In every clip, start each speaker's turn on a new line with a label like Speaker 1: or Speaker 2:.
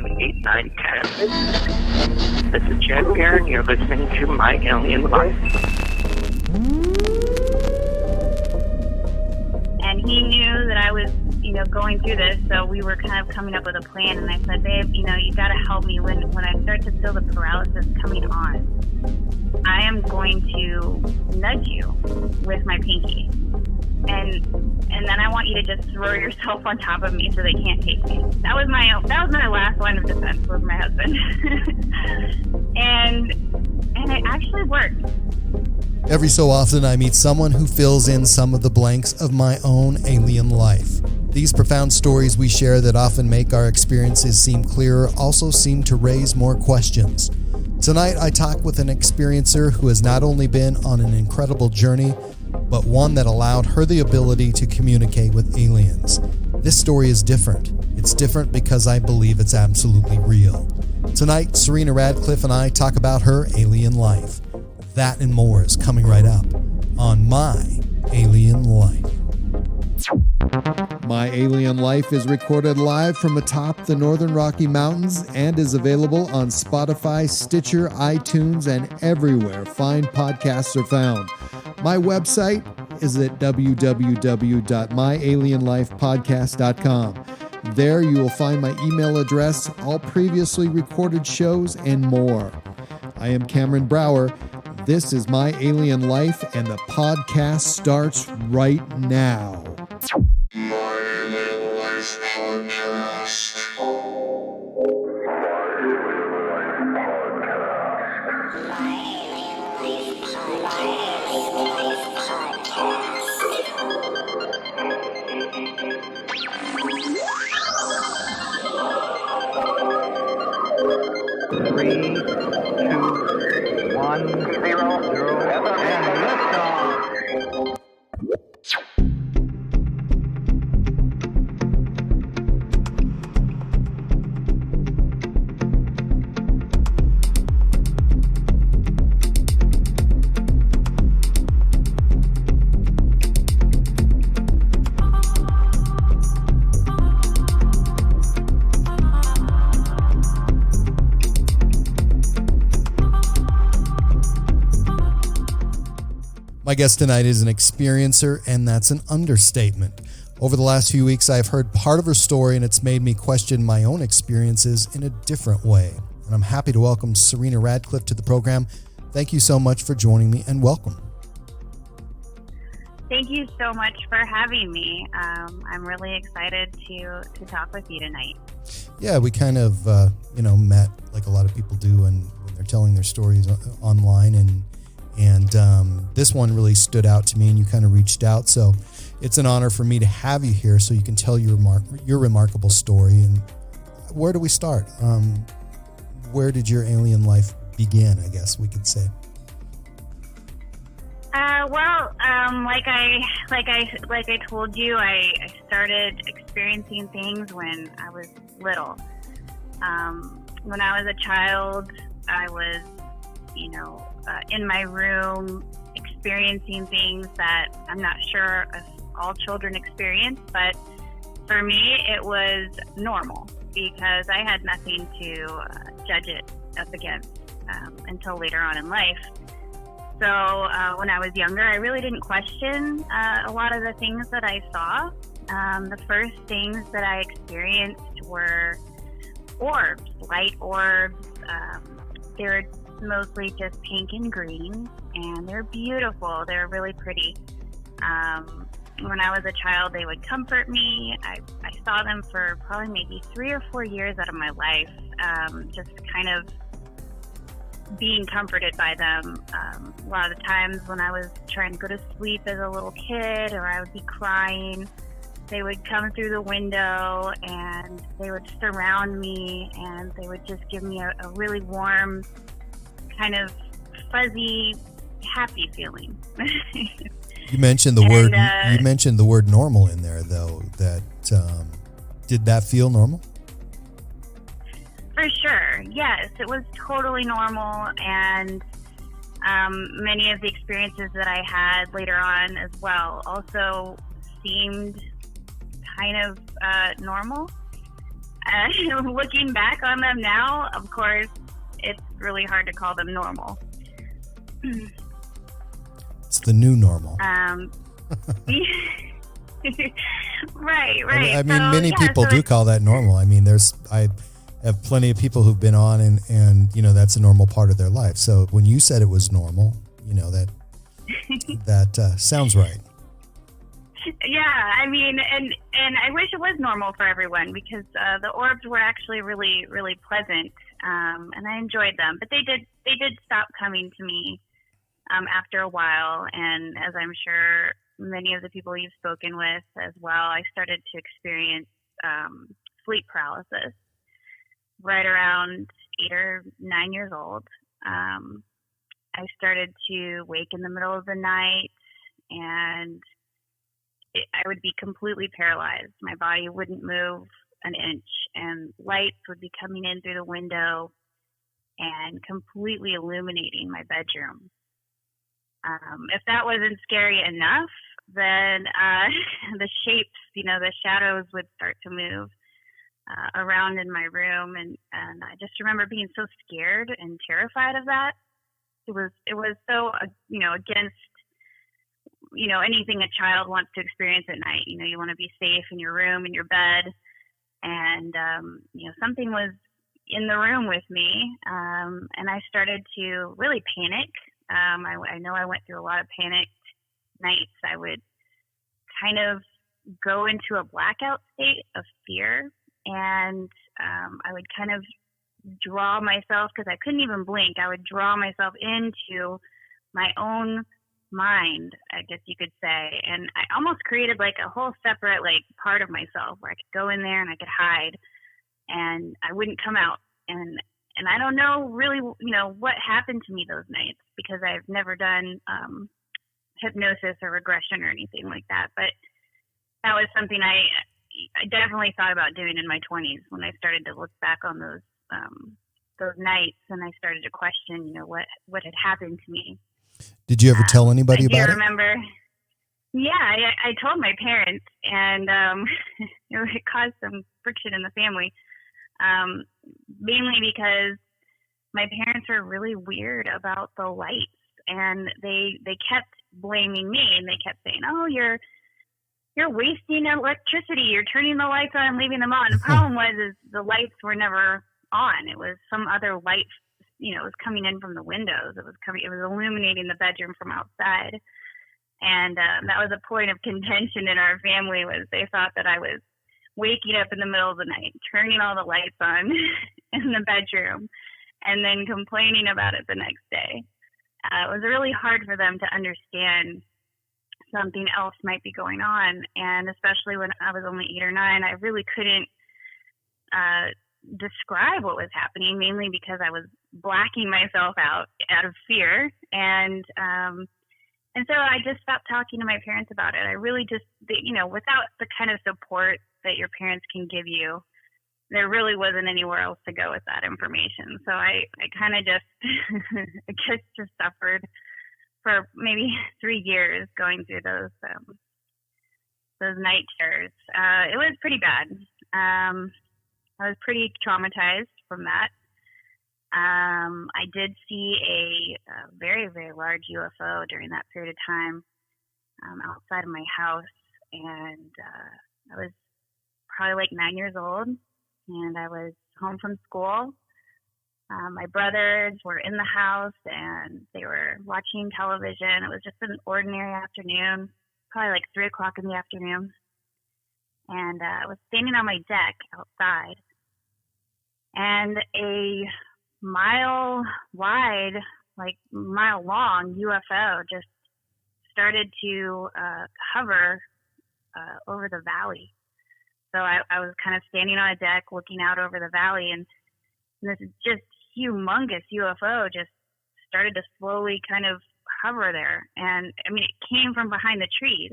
Speaker 1: 7, 8, 9, 10. This is Chad here, and you're listening to My Alien Life.
Speaker 2: And he knew that I was, going through this, so we were kind of coming up with a plan. And I said, babe, you got to help me when I start to feel the paralysis coming on. I am going to nudge you with my pinky. And then I want you to just throw yourself on top of me so they can't take me. That was my last line of defense, was my husband. and it actually worked.
Speaker 3: Every so often I meet someone who fills in some of the blanks of my own alien life. These profound stories we share that often make our experiences seem clearer also seem to raise more questions. Tonight I talk with an experiencer who has not only been on an incredible journey, but one that allowed her the ability to communicate with aliens. This story is different. It's different because I believe it's absolutely real. Tonight, Serena Radcliffe and I talk about her alien life. That and more is coming right up on My Alien Life. My Alien Life is recorded live from atop the Northern Rocky Mountains and is available on Spotify, Stitcher, iTunes, and everywhere fine podcasts are found. My website is at www.myalienlifepodcast.com. There you will find my email address, all previously recorded shows, and more. I am Cameron Brower. This is My Alien Life, and the podcast starts right now.
Speaker 4: My Alien Life Podcast.
Speaker 1: Three, 2, 1, 0, and liftoff.
Speaker 3: My guest tonight is an experiencer, and that's an understatement. Over the last few weeks, I've heard part of her story, and it's made me question my own experiences in a different way. And I'm happy to welcome Serena Radcliffe to the program. Thank you so much for joining me, and welcome.
Speaker 2: Thank you so much for having me. I'm really excited to talk with you tonight.
Speaker 3: Yeah, we kind of, met like a lot of people do when they're telling their stories online, and this one really stood out to me, and you kind of reached out. So it's an honor for me to have you here so you can tell your remarkable story. And where do we start? Where did your alien life begin, I guess we could say?
Speaker 2: Like I told you, I started experiencing things when I was little. When I was a child, I was, in my room experiencing things that I'm not sure if all children experience, but for me, it was normal because I had nothing to judge it up against until later on in life. So when I was younger, I really didn't question a lot of the things that I saw. The first things that I experienced were orbs, light orbs. They were mostly just pink and green, and they're beautiful. They're really pretty. When I was a child, they would comfort me. I saw them for probably maybe 3 or 4 years out of my life, just kind of being comforted by them. A lot of the times when I was trying to go to sleep as a little kid, or I would be crying, they would come through the window and they would surround me, and they would just give me a really warm, kind of fuzzy, happy feeling.
Speaker 3: You mentioned the word. You mentioned the word normal in there, though. That did that feel normal?
Speaker 2: For sure, yes, it was totally normal, and many of the experiences that I had later on as well also seemed kind of normal. Looking back on them now, of course, it's really hard to call them normal.
Speaker 3: It's the new normal.
Speaker 2: Right.
Speaker 3: I mean, many people do call that normal. I mean, I have plenty of people who've been on and that's a normal part of their life. So when you said it was normal, that sounds right.
Speaker 2: Yeah, I mean, and I wish it was normal for everyone because the orbs were actually really, really pleasant, and I enjoyed them. But they did stop coming to me after a while, and as I'm sure many of the people you've spoken with as well, I started to experience sleep paralysis right around 8 or 9 years old. I started to wake in the middle of the night, and I would be completely paralyzed. My body wouldn't move an inch, and lights would be coming in through the window and completely illuminating my bedroom. If that wasn't scary enough, then the shapes, the shadows would start to move around in my room, and I just remember being so scared and terrified of that. It was so against anything a child wants to experience at night. You want to be safe in your room, in your bed, and something was in the room with me, and I started to really panic. I know I went through a lot of panicked nights. I would kind of go into a blackout state of fear, and I would kind of draw myself, because I couldn't even blink, I would draw myself into my own mind, I guess you could say, and I almost created like a whole separate part of myself where I could go in there and I could hide, and I wouldn't come out. And I don't know really what happened to me those nights, because I've never done hypnosis or regression or anything like that, but that was something I definitely thought about doing in my 20s when I started to look back on those nights, and I started to question what had happened to me.
Speaker 3: Did you ever tell anybody about it?
Speaker 2: I remember. Yeah, I told my parents, and it caused some friction in the family, mainly because my parents are really weird about the lights, and they kept blaming me, and they kept saying, "Oh, you're wasting electricity. You're turning the lights on and leaving them on." The problem was the lights were never on. It was some other light. It was coming in from the windows. It was illuminating the bedroom from outside. And that was a point of contention in our family, was they thought that I was waking up in the middle of the night, turning all the lights on in the bedroom, and then complaining about it the next day. It was really hard for them to understand something else might be going on. And especially when I was only 8 or 9, I really couldn't describe what was happening, mainly because I was blacking myself out of fear, and so I just stopped talking to my parents about it. I really just, without the kind of support that your parents can give you, there really wasn't anywhere else to go with that information. So I kind of just suffered for maybe 3 years going through those night terrors. It was pretty bad. I was pretty traumatized from that. I did see a very, very large UFO during that period of time outside of my house, and I was probably 9 years old, and I was home from school. My brothers were in the house, and they were watching television. It was just an ordinary afternoon, probably 3 o'clock in the afternoon. And I was standing on my deck outside, and a mile wide, mile long UFO just started to hover over the valley. So I was kind of standing on a deck looking out over the valley, and this just humongous UFO just started to slowly kind of hover there. And I mean, it came from behind the trees.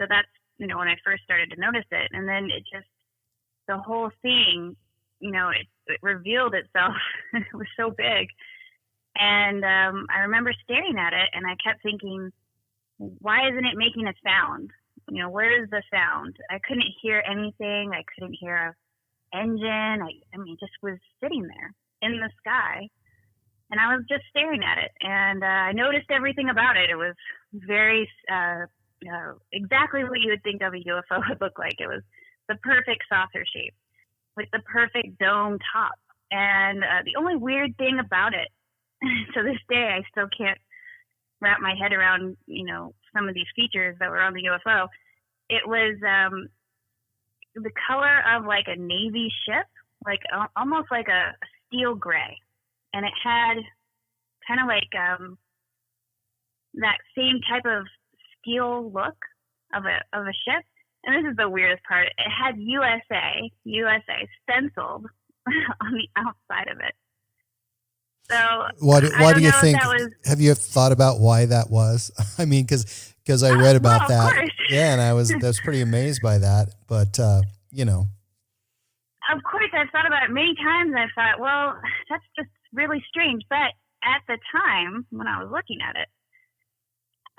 Speaker 2: So that's, when I first started to notice it. And then it just, the whole thing, it revealed itself. It was so big. And I remember staring at it, and I kept thinking, why isn't it making a sound? Where is the sound? I couldn't hear anything. I couldn't hear engine. I mean, just was sitting there in the sky, and I was just staring at it. And I noticed everything about it. It was very exactly what you would think of a UFO would look like. It was the perfect saucer shape with the perfect dome top. And the only weird thing about it, to this day, I still can't wrap my head around, some of these features that were on the UFO. It was the color of like a Navy ship, like almost like a steel gray. And it had kind of like that same type of steel look of a ship. And this is the weirdest part. It had USA stenciled on the outside of it. So
Speaker 3: why do you think? Have you thought about why that was? I mean, because I read about that.
Speaker 2: Course.
Speaker 3: Yeah, and I was pretty amazed by that. But
Speaker 2: Of course, I've thought about it many times. I thought, well, that's just really strange. But at the time when I was looking at it,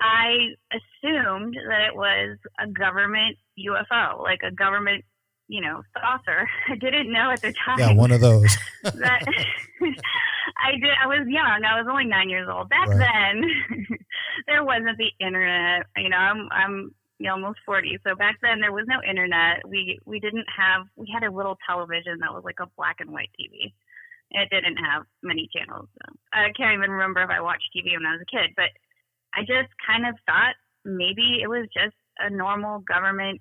Speaker 2: I assumed that it was a government UFO, like a government, saucer. I didn't know at the time.
Speaker 3: Yeah, one of those.
Speaker 2: That I was young. I was only 9 years old. Back then, there wasn't the internet. I'm almost 40. So back then there was no internet. We had a little television that was like a black and white TV. It didn't have many channels. So I can't even remember if I watched TV when I was a kid, but I just kind of thought maybe it was just a normal government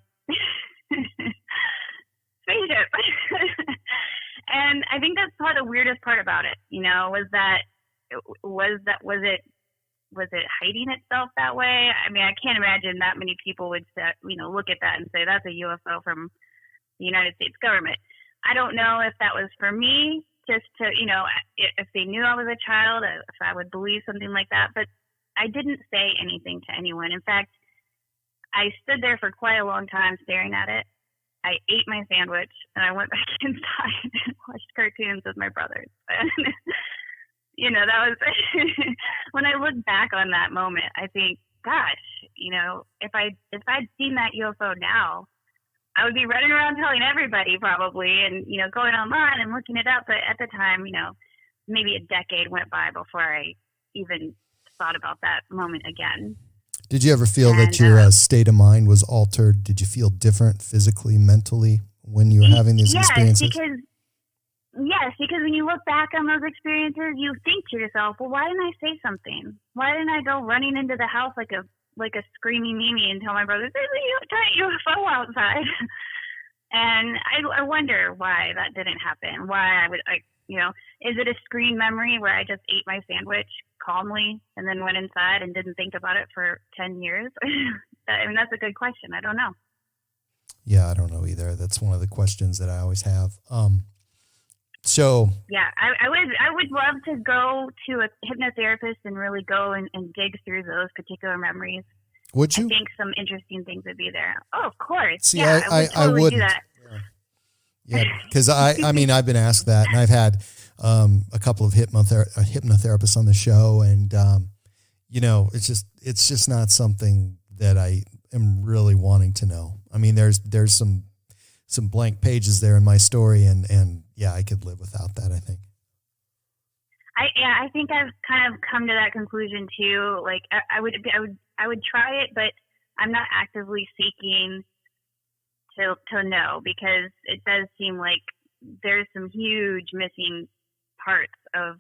Speaker 2: spaceship. And I think that's the weirdest part about it, was it hiding itself that way? I mean, I can't imagine that many people would look at that and say that's a UFO from the United States government. I don't know if that was for me, just to, if they knew I was a child, if I would believe something like that. But I didn't say anything to anyone. In fact, I stood there for quite a long time staring at it. I ate my sandwich and I went back inside and watched cartoons with my brothers. That was when I look back on that moment, I think, gosh, if I'd seen that UFO now, I would be running around telling everybody probably, and going online and looking it up. But at the time, maybe a decade went by before I even thought about that moment again.
Speaker 3: Did you ever feel that your state of mind was altered? Did you feel different physically, mentally when you were having these experiences?
Speaker 2: Yes, because when you look back on those experiences, you think to yourself, well, why didn't I say something? Why didn't I go running into the house like a screaming Mimi and tell my brother, there's a giant UFO outside? And I wonder why that didn't happen. Why is it a screen memory where I just ate my sandwich calmly and then went inside and didn't think about it for 10 years? I mean, that's a good question. I don't know.
Speaker 3: Yeah, I don't know either. That's one of the questions that I always have. So
Speaker 2: yeah, I would love to go to a hypnotherapist and really go and dig through those particular memories.
Speaker 3: Would you?
Speaker 2: I think some interesting things would be there. Oh, of course.
Speaker 3: See,
Speaker 2: yeah, I would do that.
Speaker 3: Yeah, because I mean, I've been asked that, and I've had a couple of hypnotherapists on the show, and it's just not something that I am really wanting to know. I mean, there's some blank pages there in my story, and yeah, I could live without that, I think.
Speaker 2: I think I've kind of come to that conclusion too. Like I would try it, but I'm not actively seeking to know, because it does seem like there's some huge missing parts of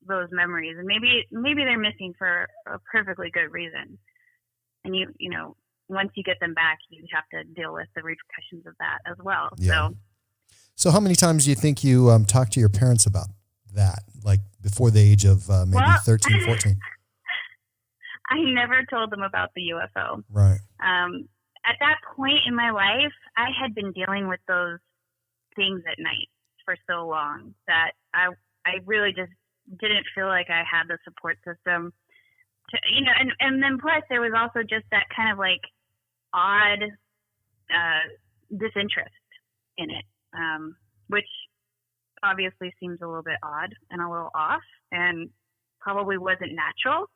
Speaker 2: those memories, and maybe they're missing for a perfectly good reason. And once you get them back, you have to deal with the repercussions of that as well.
Speaker 3: Yeah. So how many times do you think you talked to your parents about that, like before the age of maybe 13, 14?
Speaker 2: I never told them about the UFO.
Speaker 3: Right.
Speaker 2: At that point in my life, I had been dealing with those things at night for so long that I really just didn't feel like I had the support system to, and then plus there was also just that kind of like odd disinterest in it, which obviously seems a little bit odd and a little off and probably wasn't natural.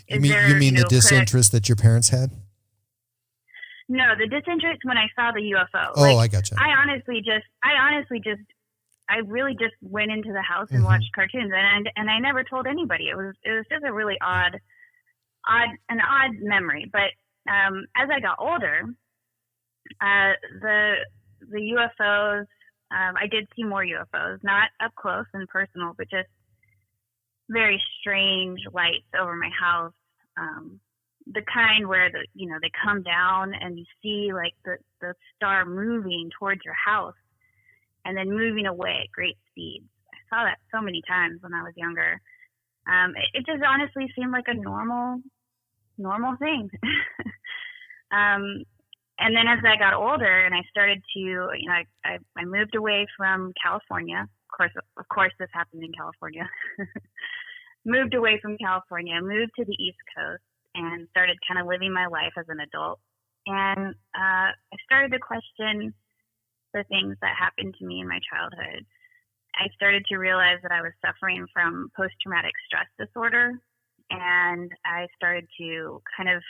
Speaker 3: You mean the disinterest that your parents had?
Speaker 2: No, the disinterest when I saw the UFO.
Speaker 3: Oh, I gotcha.
Speaker 2: I really just went into the house and
Speaker 3: Mm-hmm.
Speaker 2: watched cartoons, and I never told anybody. It was just a really odd memory. But as I got older, the UFOs, I did see more UFOs, not up close and personal, but just very strange lights over my house. The kind where they come down and you see like the star moving towards your house and then moving away at great speeds. I saw that so many times when I was younger. It just honestly seemed like a normal thing. And then as I got older and I started to, I moved away from California. Of course, this happened in California. Moved away from California, moved to the East Coast, and started kind of living my life as an adult. And I started to question the things that happened to me in my childhood. I started to realize that I was suffering from post-traumatic stress disorder, and I started to kind of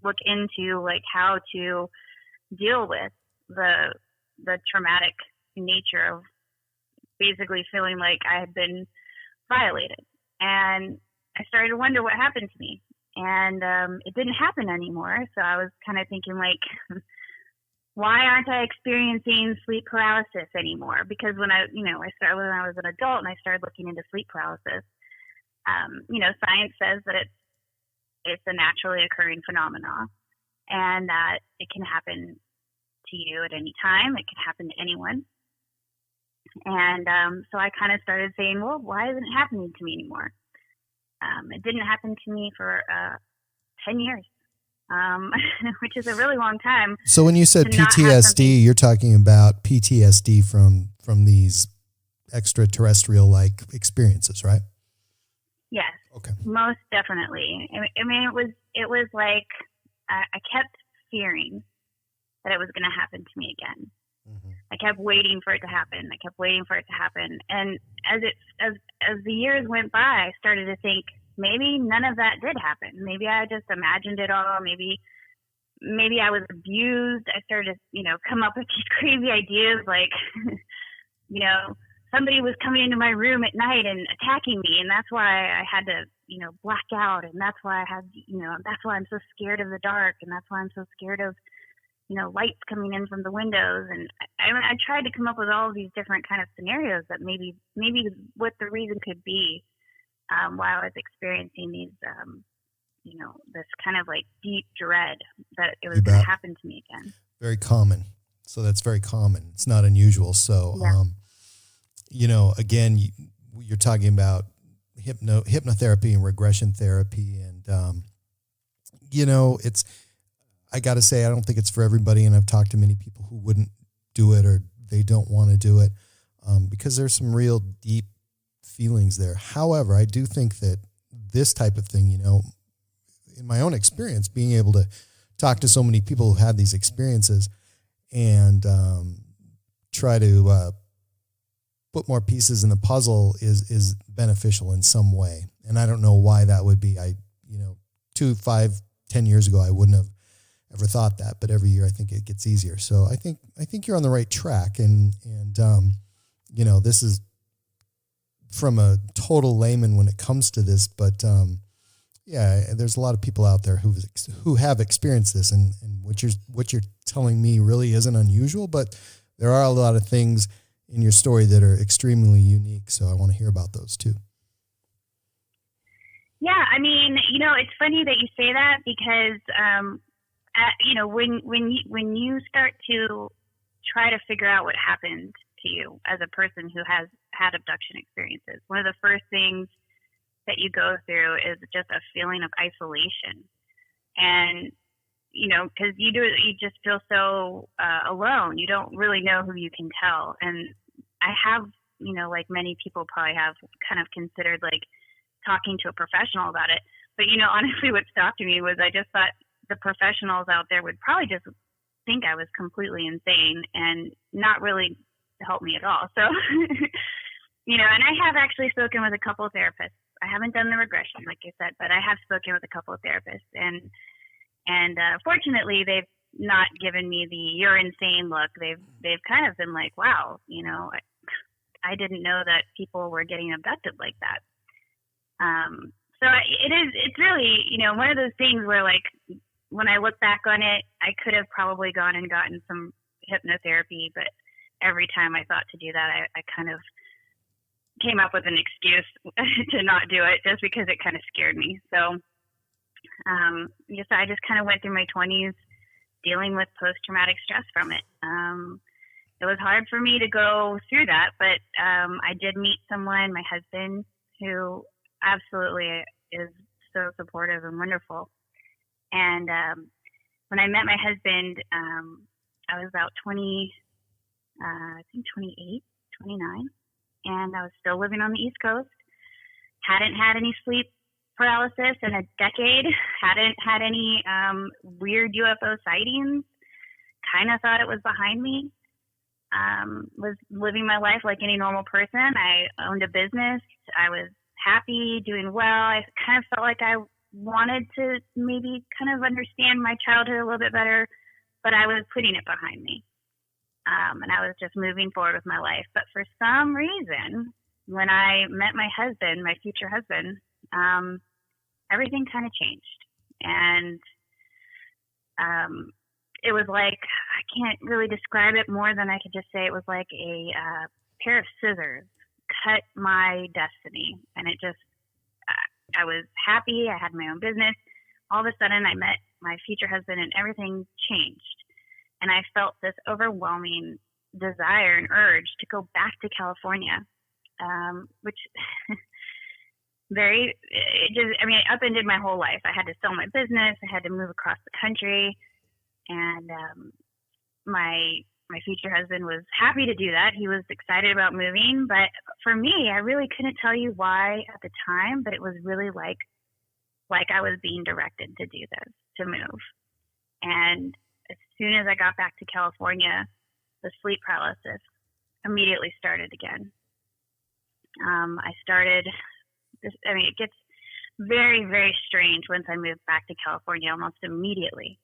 Speaker 2: look into like how to deal with the traumatic nature of basically feeling like I had been violated. And I started to wonder what happened to me. And it didn't happen anymore. So I was kind of thinking like, why aren't I experiencing sleep paralysis anymore? Because when I was an adult and I started looking into sleep paralysis, science says that it's a naturally occurring phenomenon and that it can happen to you at any time. It can happen to anyone. And so I kind of started saying, well, why isn't it happening to me anymore? It didn't happen to me for 10 years, which is a really long time.
Speaker 3: So when you said PTSD, you're talking about PTSD from these extraterrestrial-like experiences, right?
Speaker 2: Yes.
Speaker 3: Okay.
Speaker 2: Most definitely. I mean, it was like I kept fearing that it was going to happen to me again. Mm-hmm. I kept waiting for it to happen. And as the years went by, I started to think maybe none of that did happen. Maybe I just imagined it all. Maybe I was abused. I started to, come up with these crazy ideas like, somebody was coming into my room at night and attacking me, and that's why I had to, black out, and that's why that's why I'm so scared of the dark, and that's why I'm so scared of lights coming in from the windows. And I tried to come up with all of these different kind of scenarios that maybe what the reason could be while I was experiencing these, this kind of like deep dread that it was going to happen to me again.
Speaker 3: Very common. So that's very common. It's not unusual. So,
Speaker 2: yeah.
Speaker 3: Again, you're talking about hypnotherapy and regression therapy. And, I got to say, I don't think it's for everybody. And I've talked to many people who wouldn't do it or they don't want to do it because there's some real deep feelings there. However, I do think that this type of thing, in my own experience, being able to talk to so many people who had these experiences and try to put more pieces in the puzzle is beneficial in some way. And I don't know why that would be. 2, 5, 10 years ago, I wouldn't have ever thought that, but every year I think it gets easier. So I think you're on the right track. And this is from a total layman when it comes to this, but there's a lot of people out there who have experienced this, and what you're telling me really isn't unusual, but there are a lot of things in your story that are extremely unique. So I want to hear about those too.
Speaker 2: Yeah, I mean, it's funny that you say that because, when you start to try to figure out what happened to you as a person who has had abduction experiences, one of the first things that you go through is just a feeling of isolation. And, because you just feel so alone. You don't really know who you can tell. And I have, like many people probably have kind of considered like talking to a professional about it. But, honestly, what stopped me was I just thought the professionals out there would probably just think I was completely insane and not really help me at all. So, and I have actually spoken with a couple of therapists. I haven't done the regression, like I said, but I have spoken with a couple of therapists, and fortunately, they've not given me the "you're insane" look. They've kind of been like, "Wow, I didn't know that people were getting abducted like that." So it's really, one of those things where, like, when I look back on it, I could have probably gone and gotten some hypnotherapy, but every time I thought to do that, I kind of came up with an excuse to not do it just because it kind of scared me. So, I just kind of went through my 20s dealing with post-traumatic stress from it. It was hard for me to go through that, but I did meet someone, my husband, who absolutely is so supportive and wonderful. And when I met my husband, I was about 28, 29, and I was still living on the East Coast. Hadn't had any sleep paralysis in a decade. Hadn't had any weird UFO sightings. Kind of thought it was behind me. Was living my life like any normal person. I owned a business. I was happy, doing well. I kind of felt like I wanted to maybe kind of understand my childhood a little bit better, but I was putting it behind me. And I was just moving forward with my life. But for some reason, when I met my husband, my future husband, everything kind of changed. And it was like, I can't really describe it more than I could just say it was like a pair of scissors cut my destiny. And it just, I was happy. I had my own business. All of a sudden, I met my future husband and everything changed. And I felt this overwhelming desire and urge to go back to California, which it upended my whole life. I had to sell my business. I had to move across the country. And my future husband was happy to do that. He was excited about moving. But for me, I really couldn't tell you why at the time, but it was really like I was being directed to do this, to move. And as soon as I got back to California, the sleep paralysis immediately started again. It gets very, very strange once I moved back to California almost immediately.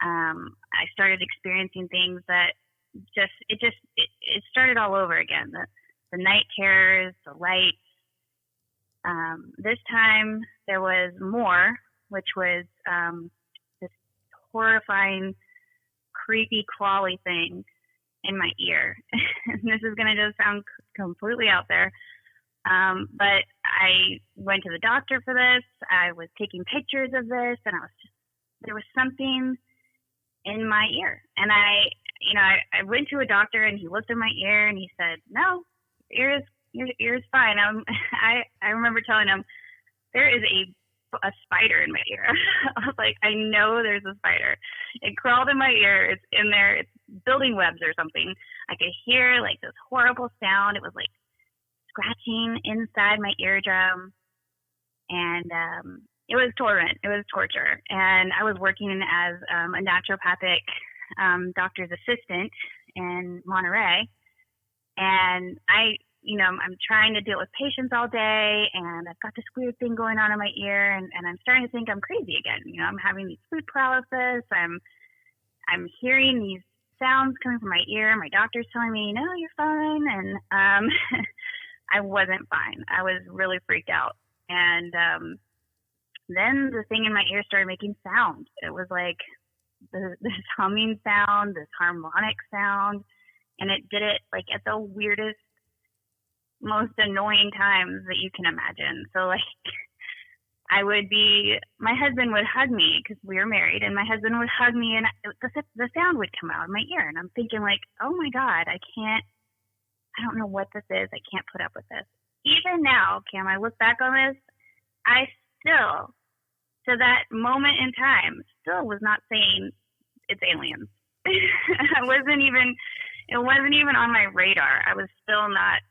Speaker 2: I started experiencing things that it started all over again. The night terrors, the lights. This time there was more, which was this horrifying, creepy, crawly thing in my ear. This is going to just sound completely out there. But I went to the doctor for this. I was taking pictures of this, and there was something in my ear. And I went to a doctor, and he looked at my ear, and he said, "No, your ear is fine." I remember telling him, "There is a spider in my ear." I was like, "I know there's a spider. It crawled in my ear. It's in there. It's building webs or something." I could hear like this horrible sound. It was like scratching inside my eardrum, and it was torment. It was torture. And I was working as a naturopathic doctor's assistant in Monterey, and I'm trying to deal with patients all day, and I've got this weird thing going on in my ear, and I'm starting to think I'm crazy again. I'm having these sleep paralysis. I'm hearing these sounds coming from my ear. My doctor's telling me, "No, you're fine," and I wasn't fine. I was really freaked out, and then the thing in my ear started making sound. It was like this humming sound, this harmonic sound, and it did it like at the weirdest, most annoying times that you can imagine. So like my husband would hug me because we were married, and my husband would hug me, and the sound would come out of my ear, and I'm thinking like, oh my God, I don't know what this is. I can't put up with this. Even now, Cam, I look back on this, I still, to that moment in time, still was not saying it's aliens. It wasn't even on my radar. I was still not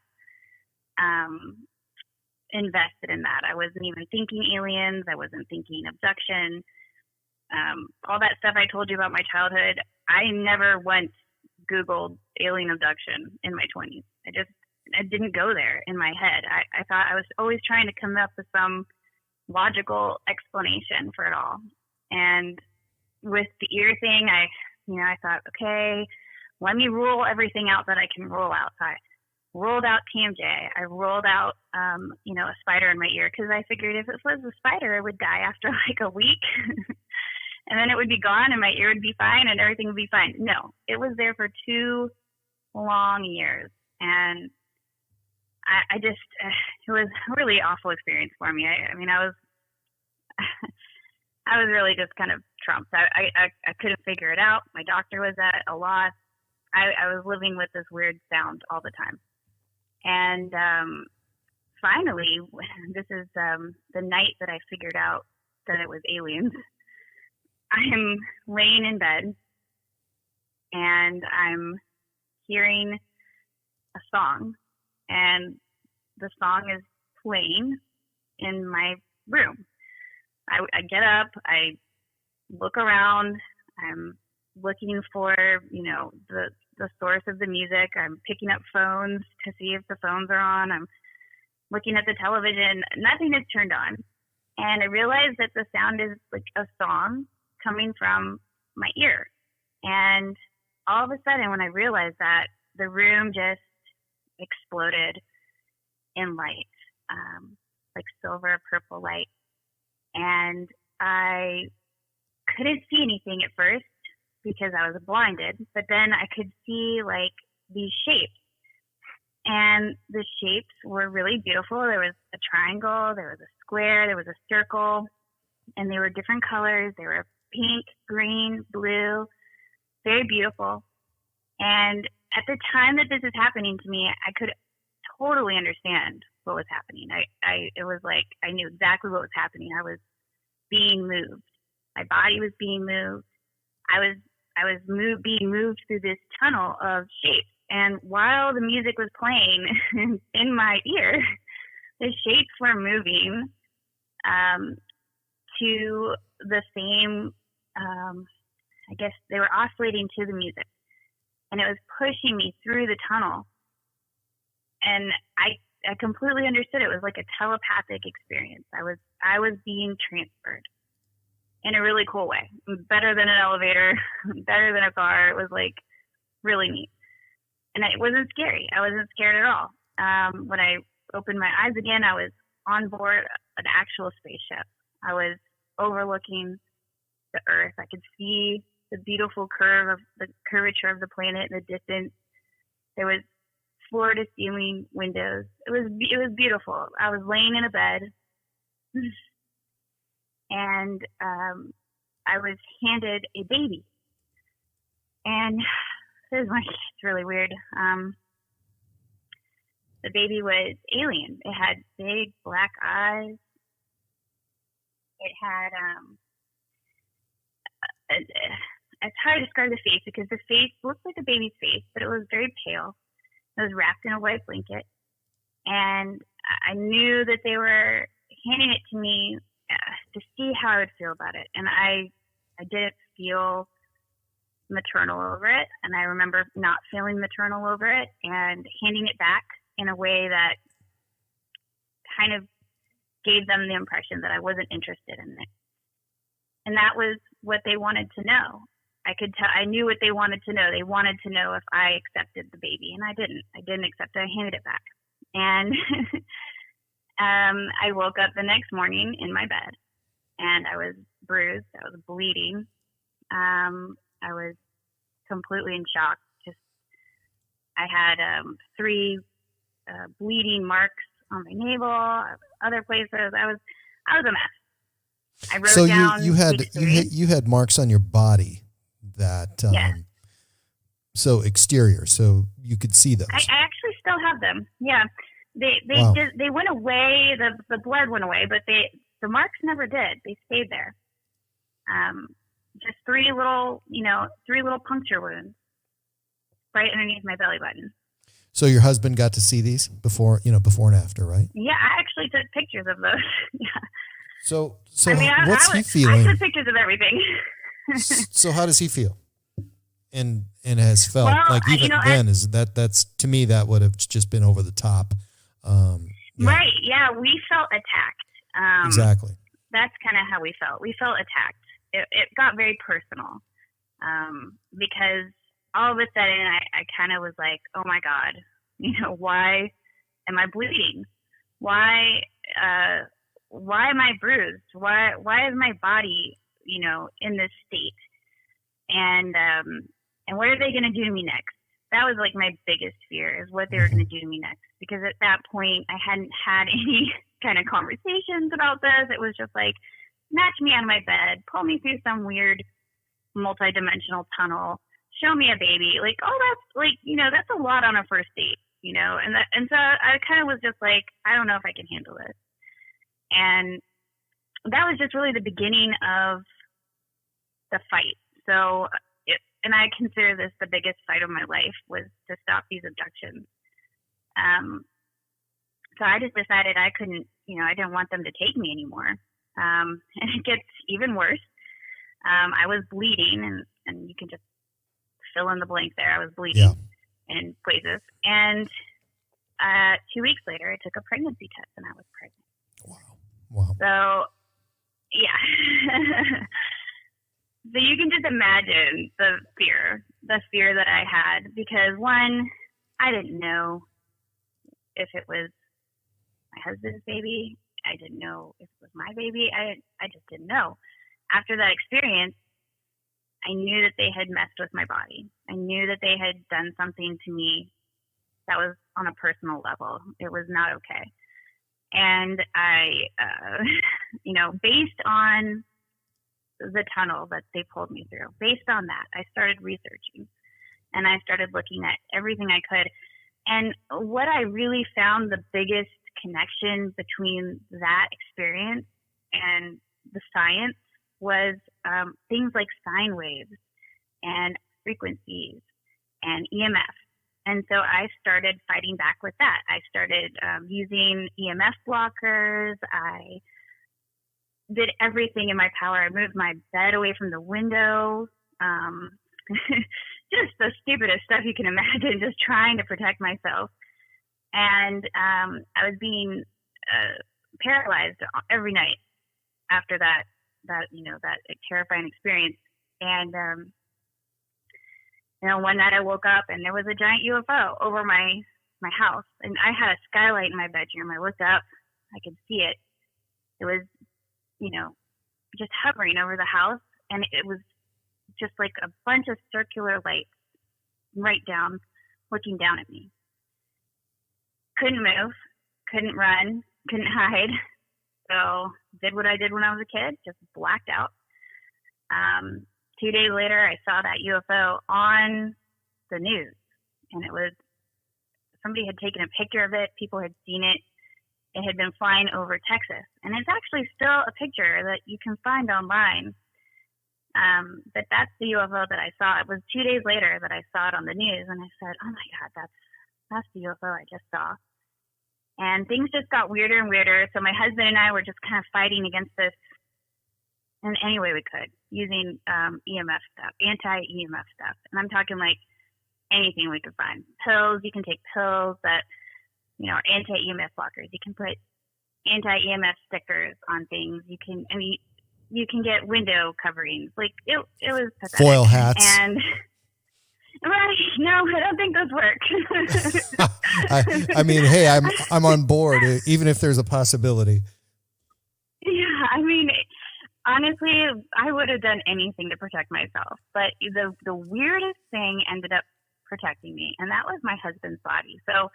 Speaker 2: invested in that. I wasn't even thinking aliens. I wasn't thinking abduction. All that stuff I told you about my childhood, I never once Googled alien abduction in my 20s. I didn't go there in my head. I thought I was always trying to come up with some logical explanation for it all. And with the ear thing, I thought, okay, let me rule everything out that I can rule out. So I rolled out TMJ. I rolled out, a spider in my ear, because I figured if it was a spider, it would die after like a week. And then it would be gone and my ear would be fine and everything would be fine. No, it was there for 2 long years. And I just, it was a really awful experience for me. I was, I was really just kind of trumped. I couldn't figure it out. My doctor was at a loss. I was living with this weird sound all the time. And finally, this is the night that I figured out that it was aliens. I'm laying in bed and I'm hearing a song, and the song is playing in my room. I get up, I look around, I'm looking for, the source of the music. I'm picking up phones to see if the phones are on. I'm looking at the television. Nothing is turned on. And I realized that the sound is like a song coming from my ear. And all of a sudden, when I realized that, the room just exploded in light, like silver, purple light. And I couldn't see anything at first because I was blinded, but then I could see like these shapes, and the shapes were really beautiful. There was a triangle, there was a square, there was a circle, and they were different colors. They were pink, green, blue, very beautiful. And at the time that this is happening to me, I could totally understand what was happening. It was like I knew exactly what was happening. I was being moved. My body was being moved. I was being moved through this tunnel of shapes. And while the music was playing in my ear, the shapes were moving to the same, I guess they were oscillating to the music. And it was pushing me through the tunnel. And I completely understood. It was like a telepathic experience. I was being transferred in a really cool way. Better than an elevator, better than a car. It was like really neat. And it wasn't scary. I wasn't scared at all. When I opened my eyes again, I was on board an actual spaceship. I was overlooking the Earth. I could see the beautiful curvature of the planet in the distance. There was floor to ceiling windows. It was beautiful. I was laying in a bed, and I was handed a baby. And it's really weird. The baby was alien. It had big black eyes. It had it's hard to describe the face because the face looked like a baby's face, but it was very pale. It was wrapped in a white blanket, and I knew that they were handing it to me to see how I would feel about it. And I didn't feel maternal over it, and I remember not feeling maternal over it and handing it back in a way that kind of gave them the impression that I wasn't interested in it. And that was what they wanted to know. I could tell. I knew what they wanted to know. They wanted to know if I accepted the baby, and I didn't. I didn't accept it. I handed it back. And I woke up the next morning in my bed, and I was bruised. I was bleeding. I was completely in shock. I had 3 bleeding marks on my navel, other places. I was a mess. I wrote down.
Speaker 3: You had marks on your body that. So exterior, so you could see those.
Speaker 2: I actually still have them. Yeah, they went away. The blood went away, but the marks never did. They stayed there. Just 3 little puncture wounds right underneath my belly button.
Speaker 3: So your husband got to see these before and after, right?
Speaker 2: Yeah, I actually took pictures of those. Yeah.
Speaker 3: So what's he feeling?
Speaker 2: I took pictures of everything.
Speaker 3: So how does he feel? And has felt then that's to me that would have just been over the top.
Speaker 2: Right. Yeah, we felt attacked.
Speaker 3: Exactly.
Speaker 2: That's kind of how we felt. We felt attacked. it got very personal, because all of a sudden I kind of was like, oh my God, why am I bleeding? Why am I bruised? Why is my body, in this state? And what are they going to do to me next? That was like my biggest fear, is what they were going to do to me next. Because at that point, I hadn't had any kind of conversations about this. It was just like, snatch me out of my bed, pull me through some weird multi-dimensional tunnel, show me a baby. Like, oh, that's like, that's a lot on a first date, and so I kind of was just like, I don't know if I can handle this. And that was just really the beginning of the fight. So, and I consider this the biggest fight of my life, was to stop these abductions. So I just decided I couldn't, I didn't want them to take me anymore. And it gets even worse. I was bleeding, and you can just fill in the blank there. I was bleeding in places. And 2 weeks later, I took a pregnancy test, and I was pregnant.
Speaker 3: Wow.
Speaker 2: So, yeah. So you can just imagine the fear that I had, because one, I didn't know if it was my husband's baby. I didn't know if it was my baby. I just didn't know. After that experience, I knew that they had messed with my body. I knew that they had done something to me that was on a personal level. It was not okay. And I, based on the tunnel that they pulled me through, based on that, I started researching, and I started looking at everything I could. And what I really found the biggest connection between that experience and the science was things like sine waves and frequencies and EMF. And so I started fighting back with that. I started using EMF blockers. I did everything in my power. I moved my bed away from the window. Just the stupidest stuff you can imagine, just trying to protect myself. And I was being paralyzed every night after that terrifying experience. And one night I woke up and there was a giant UFO over my house, and I had a skylight in my bedroom. I looked up, I could see it. It was, just hovering over the house, and it was just like a bunch of circular lights looking down at me. Couldn't move, couldn't run, couldn't hide. So did what I did when I was a kid, just blacked out. 2 days later, I saw that UFO on the news, and it was, somebody had taken a picture of it. People had seen it. It had been flying over Texas, and it's actually still a picture that you can find online. But that's the UFO that I saw. It was 2 days later that I saw it on the news, and I said, "Oh my God, that's the UFO I just saw." And things just got weirder and weirder. So my husband and I were just kind of fighting against this in any way we could, using EMF stuff, anti-EMF stuff. And I'm talking like anything we could find. Pills, you can take pills that, are anti-EMF blockers. You can put anti-EMF stickers on things. You can get window coverings. Like it was pathetic.
Speaker 3: Foil hats.
Speaker 2: And right, no, I don't think those work.
Speaker 3: I mean, hey, I'm on board, even if there's a possibility.
Speaker 2: Yeah, honestly, I would have done anything to protect myself. But the weirdest thing ended up protecting me, and that was my husband's body. So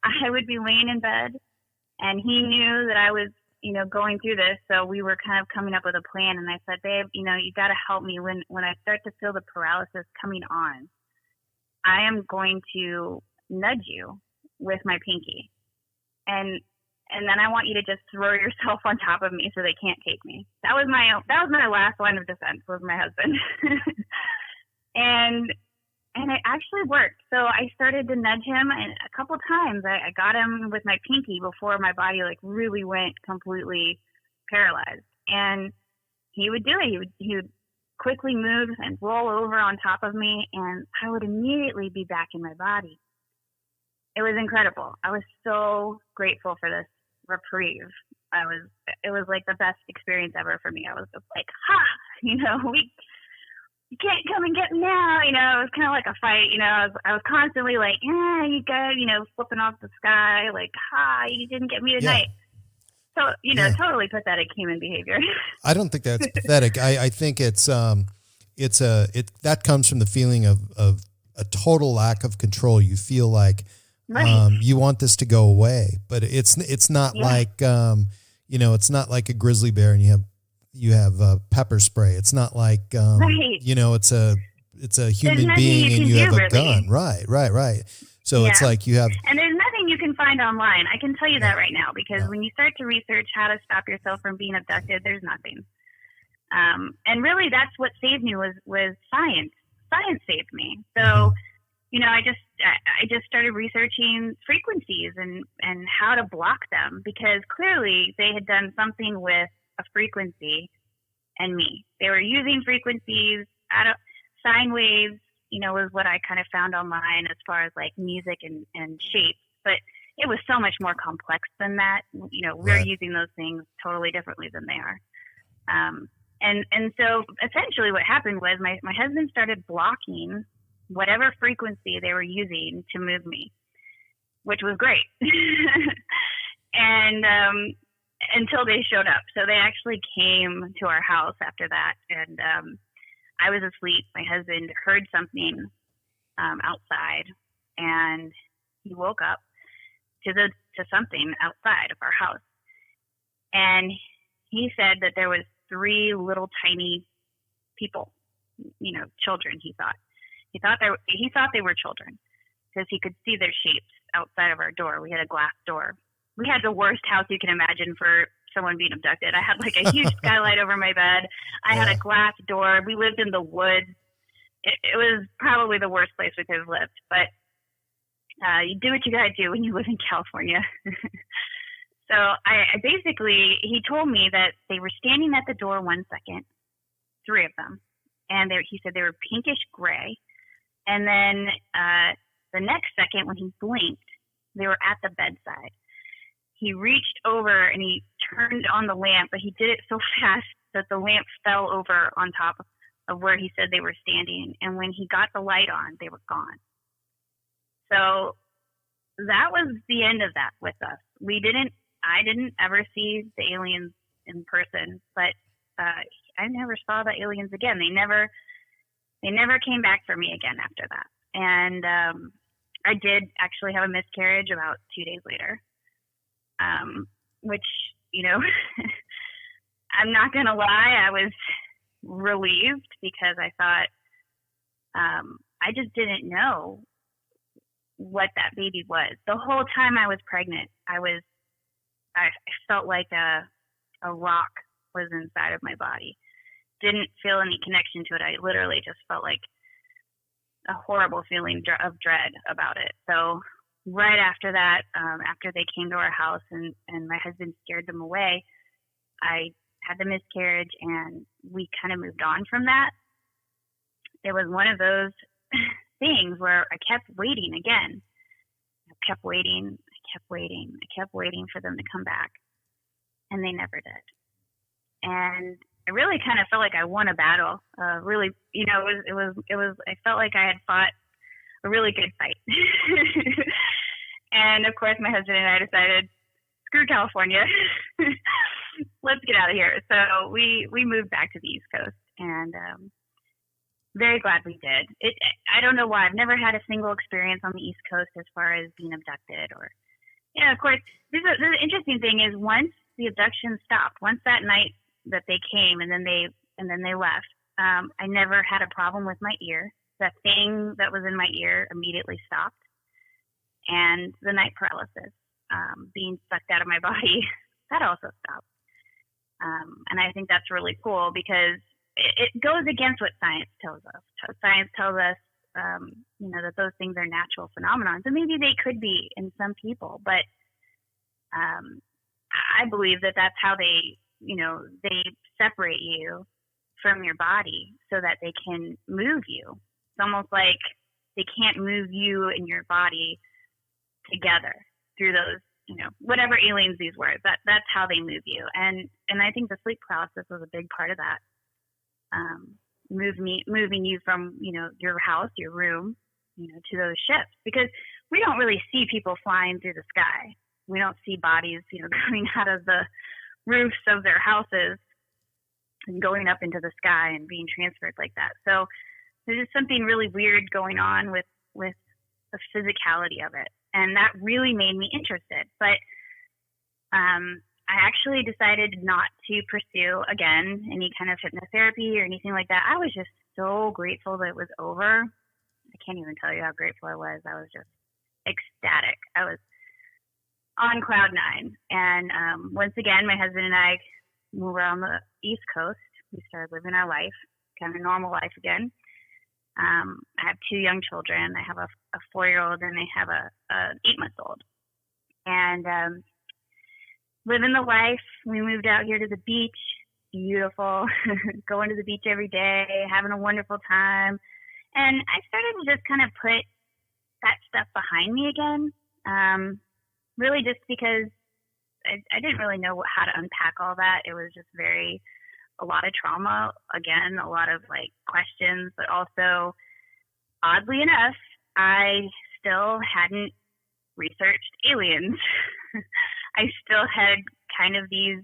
Speaker 2: I would be laying in bed, and he knew that I was, going through this. So we were kind of coming up with a plan. And I said, "Babe, you got to help me when I start to feel the paralysis coming on. I am going to nudge you with my pinky, and then I want you to just throw yourself on top of me so they can't take me." That was my last line of defense, was my husband. and it actually worked. So I started to nudge him, and a couple times I got him with my pinky before my body really went completely paralyzed. And he would do it. He would quickly move and roll over on top of me, and I would immediately be back in my body. It was incredible. I was so grateful for this reprieve. it was like the best experience ever for me. I was just like, you can't come and get me now. It was kind of like a fight. I was constantly like, you good, flipping off the sky, like, you didn't get me tonight. So, totally pathetic human behavior.
Speaker 3: I don't think that's pathetic. I think that comes from the feeling of a total lack of control. You feel like,
Speaker 2: right.
Speaker 3: You want this to go away, but it's not like, it's not like a grizzly bear and you have pepper spray. It's not like,
Speaker 2: right.
Speaker 3: it's a human being and you have a gun. Right. So it's like you have,
Speaker 2: and there's nothing you can find online. I can tell you that right now, because when you start to research how to stop yourself from being abducted, there's nothing. And really that's what saved me was science. Science saved me. So, I just started researching frequencies and how to block them, because clearly they had done something with a frequency and me. They were using frequencies, sine waves, was what I kind of found online as far as like music and shapes. But it was so much more complex than that. We're using those things totally differently than they are. And so essentially what happened was my husband started blocking whatever frequency they were using to move me, which was great. And until they showed up. So they actually came to our house after that. And I was asleep. My husband heard something outside, and he woke up to something outside of our house. And he said that there was 3 little tiny people, children. He thought they were children, because he could see their shapes outside of our door. We had a glass door. We had the worst house you can imagine for someone being abducted. I had like a huge skylight over my bed. I had a glass door. We lived in the woods. It was probably the worst place we could have lived, but you do what you gotta do when you live in California. So I basically, he told me that they were standing at the door 1 second, 3 of them. And he said they were pinkish gray. And then the next second, when he blinked, they were at the bedside. He reached over and he turned on the lamp, but he did it so fast that the lamp fell over on top of where he said they were standing. And when he got the light on, they were gone. So that was the end of that with us. I didn't ever see the aliens in person, but I never saw the aliens again. They never came back for me again after that. And I did actually have a miscarriage about 2 days later. Which, I'm not going to lie, I was relieved, because I thought, I just didn't know what that baby was. The whole time I was pregnant, I felt like a rock was inside of my body. Didn't feel any connection to it. I literally just felt like a horrible feeling of dread about it. So right after that, after they came to our house and my husband scared them away, I had the miscarriage, and we kind of moved on from that. It was one of those things where I kept waiting again. I kept waiting for them to come back, and they never did. And I really kind of felt like I won a battle. Really, it was. I felt like I had fought a really good fight. And of course, my husband and I decided, screw California, let's get out of here. So we moved back to the East Coast, and very glad we did. I don't know why. I've never had a single experience on the East Coast as far as being abducted, or of course, the interesting thing is, once the abduction stopped, once that night that they came and then they left, I never had a problem with my ear. That thing that was in my ear immediately stopped. And the night paralysis, being sucked out of my body, that also stopped. And I think that's really cool, because it goes against what science tells us. Science tells us, that those things are natural phenomena. So maybe they could be in some people, but I believe that that's how they separate you from your body so that they can move you. It's almost like they can't move you and your body together through those whatever aliens these were. That's how they move you. And I think the sleep paralysis was a big part of that. Moving you from, your house, your room, to those ships, because we don't really see people flying through the sky. We don't see bodies, coming out of the roofs of their houses and going up into the sky and being transferred like that. So there's just something really weird going on with the physicality of it. And that really made me interested. But I actually decided not to pursue, again, any kind of hypnotherapy or anything like that. I was just so grateful that it was over. I can't even tell you how grateful I was. I was just ecstatic. I was on cloud nine. And once again, my husband and I moved around the East Coast. We started living our life, kind of normal life again. I have 2 young children. I have a 4-year-old and I have a 8-month-old. And living the life. We moved out here to the beach. Beautiful. Going to the beach every day, having a wonderful time. And I started to just kind of put that stuff behind me again. Really just because I didn't really know how to unpack all that. It was just a lot of trauma, again, a lot of questions, but also, oddly enough, I still hadn't researched aliens. I still had kind of these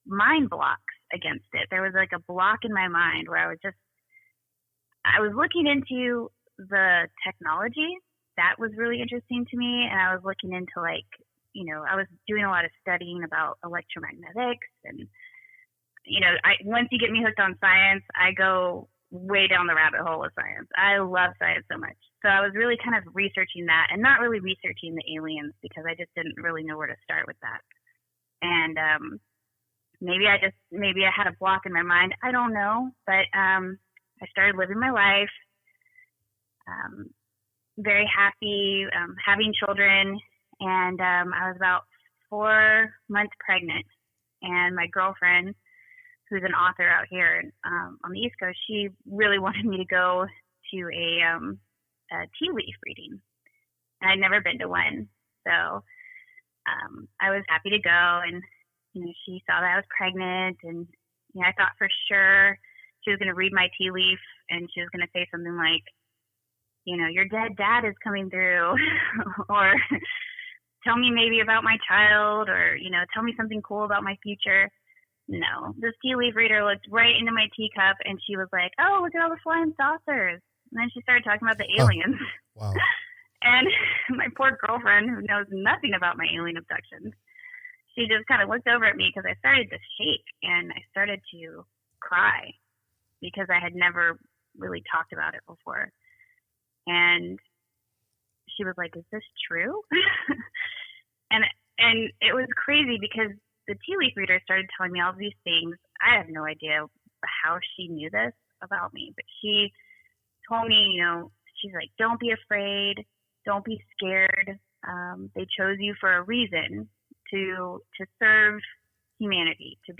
Speaker 2: mind blocks against it. There was a block in my mind where I was looking into the technology. That was really interesting to me. And I was looking into I was doing a lot of studying about electromagnetics and, once you get me hooked on science, I go way down the rabbit hole with science. I love science so much. So I was really kind of researching that and not really researching the aliens because I just didn't really know where to start with that. And maybe I had a block in my mind. I don't know. But I started living my life, very happy, having children. And I was about 4 months pregnant. And my girlfriend, who's an author out here on the East Coast, she really wanted me to go to a tea leaf reading. And I'd never been to one. So I was happy to go. And, she saw that I was pregnant. And I thought for sure she was going to read my tea leaf and she was going to say something like, your dead dad is coming through. Or tell me maybe about my child, or, tell me something cool about my future. No, this tea leaf reader looked right into my teacup and she was like, oh, look at all the flying saucers. And then she started talking about the aliens.
Speaker 3: Wow.
Speaker 2: And my poor girlfriend, who knows nothing about my alien abductions, she just kind of looked over at me because I started to shake and I started to cry because I had never really talked about it before. And she was like, is this true? and it was crazy because the tea leaf reader started telling me all these things. I have no idea how she knew this about me, but she told me, she's like, don't be afraid. Don't be scared. They chose you for a reason to serve humanity, to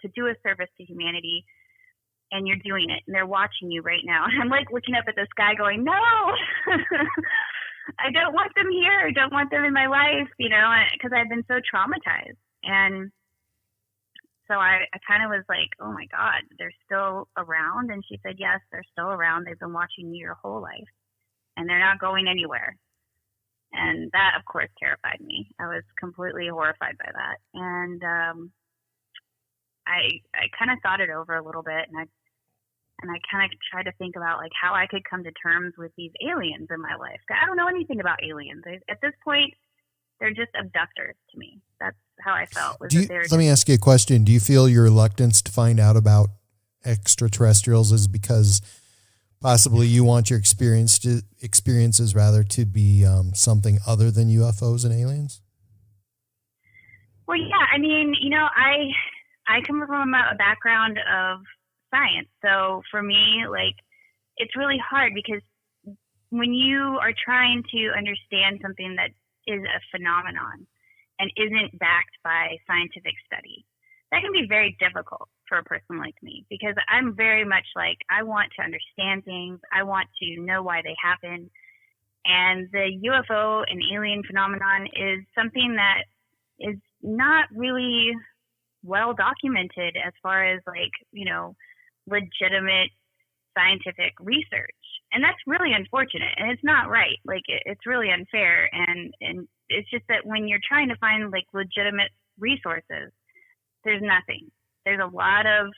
Speaker 2: do a service to humanity. And you're doing it, and they're watching you right now. And I'm looking up at the sky going, no, I don't want them here. I don't want them in my life, because I've been so traumatized. And so I kind of was like, oh my God, they're still around? And she said, yes, they're still around. They've been watching you your whole life and they're not going anywhere. And that, of course, terrified me. I was completely horrified by that. And I kind of thought it over a little bit, and I kind of tried to think about how I could come to terms with these aliens in my life. I don't know anything about aliens. At this point, they're just abductors to me. That's how I felt.
Speaker 3: Let me ask you a question. Do you feel your reluctance to find out about extraterrestrials is because possibly you want your experiences rather to be something other than UFOs and aliens?
Speaker 2: Well, yeah. I mean, I come from a background of science. So for me, it's really hard because when you are trying to understand something that is a phenomenon and isn't backed by scientific study, that can be very difficult for a person like me, because I'm very much I want to understand things. I want to know why they happen. And the UFO and alien phenomenon is something that is not really well documented as far as like, legitimate scientific research. And that's really unfortunate, and it's not right. Like it's really unfair, and it's just that when you're trying to find like legitimate resources, there's nothing. There's a lot of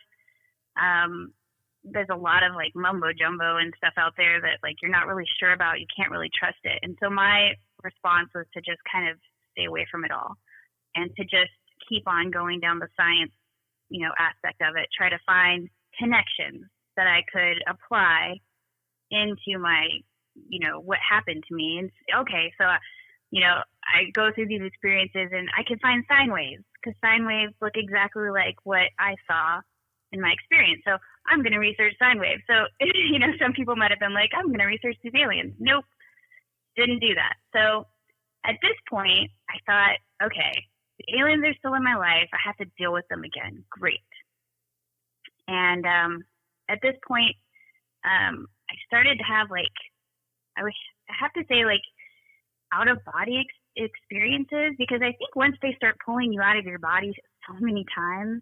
Speaker 2: like mumbo jumbo and stuff out there that like you're not really sure about. You can't really trust it. And so my response was to just kind of stay away from it all, and to just keep on going down the science, aspect of it. Try to find connections that I could apply into my, what happened to me. And okay, so, I go through these experiences and I can find sine waves, because sine waves look exactly like what I saw in my experience. So I'm going to research sine waves. So, some people might have been like, I'm going to research these aliens. Nope, didn't do that. So at this point, I thought, okay, the aliens are still in my life. I have to deal with them again. Great. And at this point, I started to have like, I have to say like out of body experiences, because I think once they start pulling you out of your body so many times,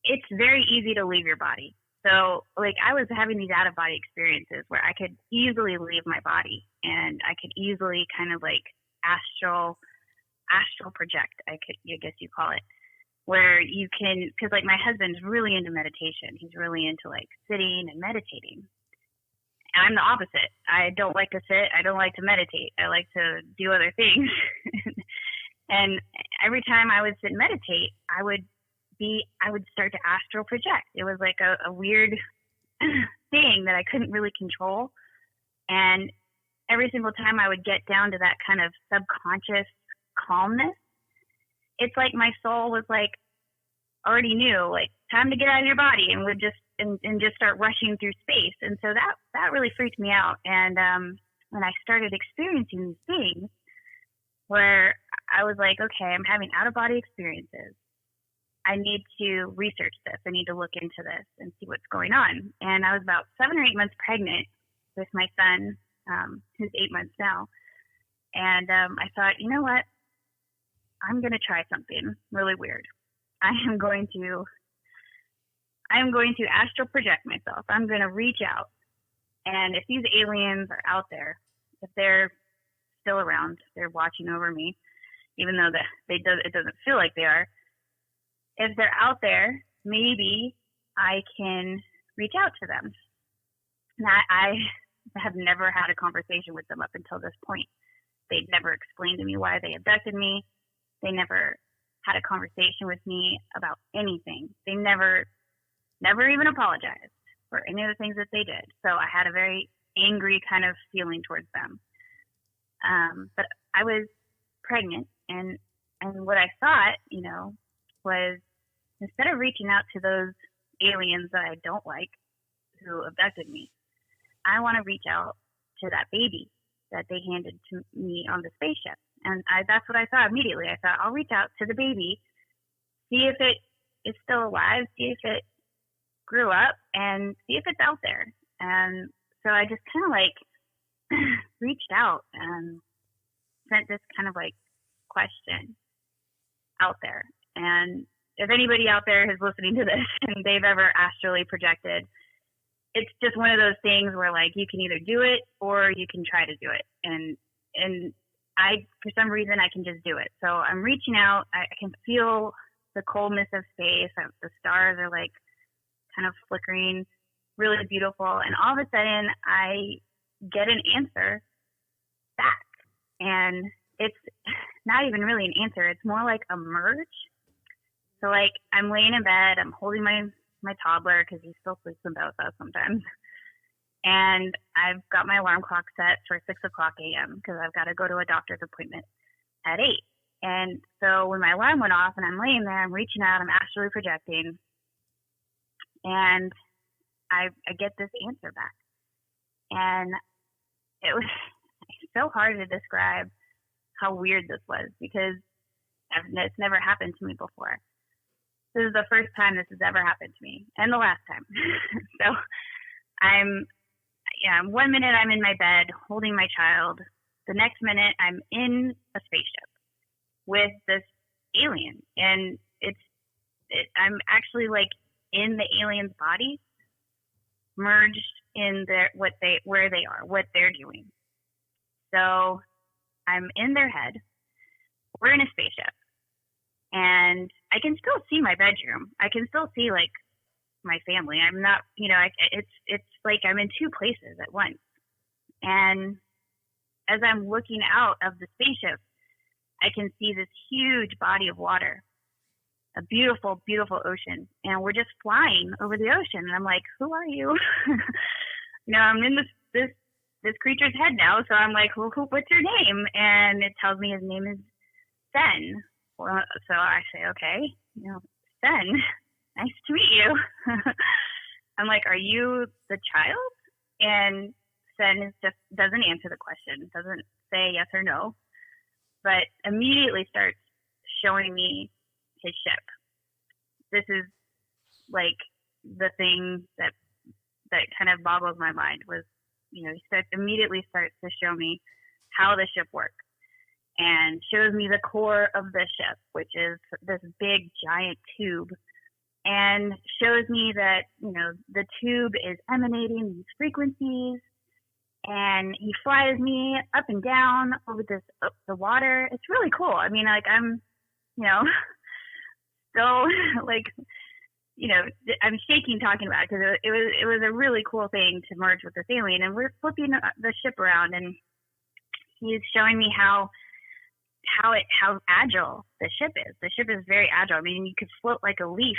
Speaker 2: it's very easy to leave your body. So like I was having these out of body experiences where I could easily leave my body, and I could easily kind of like astral project, I guess you call it, where you can, because like my husband's really into meditation. He's really into like sitting and meditating. I'm the opposite. I don't like to sit. I don't like to meditate. I like to do other things. And every time I would sit and meditate, I would start to astral project. It was like a weird thing that I couldn't really control. And every single time I would get down to that kind of subconscious calmness, it's like my soul was like already knew, like, time to get out of your body, and would just and just start rushing through space. And so that really freaked me out. And when I started experiencing these things where I was like, okay, I'm having out of body experiences, I need to research this. I need to look into this and see what's going on. And I was about 7 or 8 months pregnant with my son, who's 8 months now. And I thought, you know what? I'm going to try something really weird. I am going to astral project myself. I'm going to reach out. And if these aliens are out there, if they're still around, they're watching over me, even though it doesn't feel like they are. If they're out there, maybe I can reach out to them. And I have never had a conversation with them up until this point. They'd never explained to me why they abducted me. They never had a conversation with me about anything. They never even apologized for any of the things that they did. So I had a very angry kind of feeling towards them. But I was pregnant, and what I thought, was instead of reaching out to those aliens that I don't like who abducted me, I want to reach out to that baby that they handed to me on the spaceship. And that's what I thought immediately. I thought, I'll reach out to the baby, see if it is still alive, see if it grew up, and see if it's out there. And so I just kind of like reached out and sent this kind of like question out there. And if anybody out there is listening to this and they've ever astrally projected, it's just one of those things where like you can either do it or you can try to do it. And I, for some reason, I can just do it. So I'm reaching out. I can feel the coldness of space. The stars are like kind of flickering, really beautiful. And all of a sudden I get an answer back. And it's not even really an answer. It's more like a merge. So like I'm laying in bed, I'm holding my toddler because he still sleeps in bed with us sometimes. And I've got my alarm clock set for 6 o'clock a.m. because I've got to go to a doctor's appointment at 8. And so when my alarm went off and I'm laying there, I'm reaching out, I'm astrally projecting, and I get this answer back. And it was so hard to describe how weird this was because it's never happened to me before. This is the first time this has ever happened to me, and the last time. So I'm 1 minute I'm in my bed holding my child. The next minute I'm in a spaceship with this alien, and I'm actually like in the alien's body, merged in where they are, what they're doing. So I'm in their head. We're in a spaceship, and I can still see my bedroom. I can still see like my family. I'm not, it's like I'm in two places at once. And as I'm looking out of the spaceship, I can see this huge body of water, a beautiful, beautiful ocean. And we're just flying over the ocean. And I'm like, who are you? I'm in this creature's head now. So I'm like, what's your name? And it tells me his name is Sen. Well, so I say, okay, Sen, nice to meet you. I'm like, are you the child? And Sen just doesn't answer the question, doesn't say yes or no, but immediately starts showing me his ship. This is like the thing that kind of boggles my mind was, he immediately starts to show me how the ship works and shows me the core of the ship, which is this big giant tube, and shows me that, the tube is emanating these frequencies, and he flies me up and down over the water. It's really cool. I mean, like I'm, still like, I'm shaking talking about it because it was a really cool thing to merge with this alien. And we're flipping the ship around, and he's showing me how agile the ship is. The ship is very agile. I mean, you could float like a leaf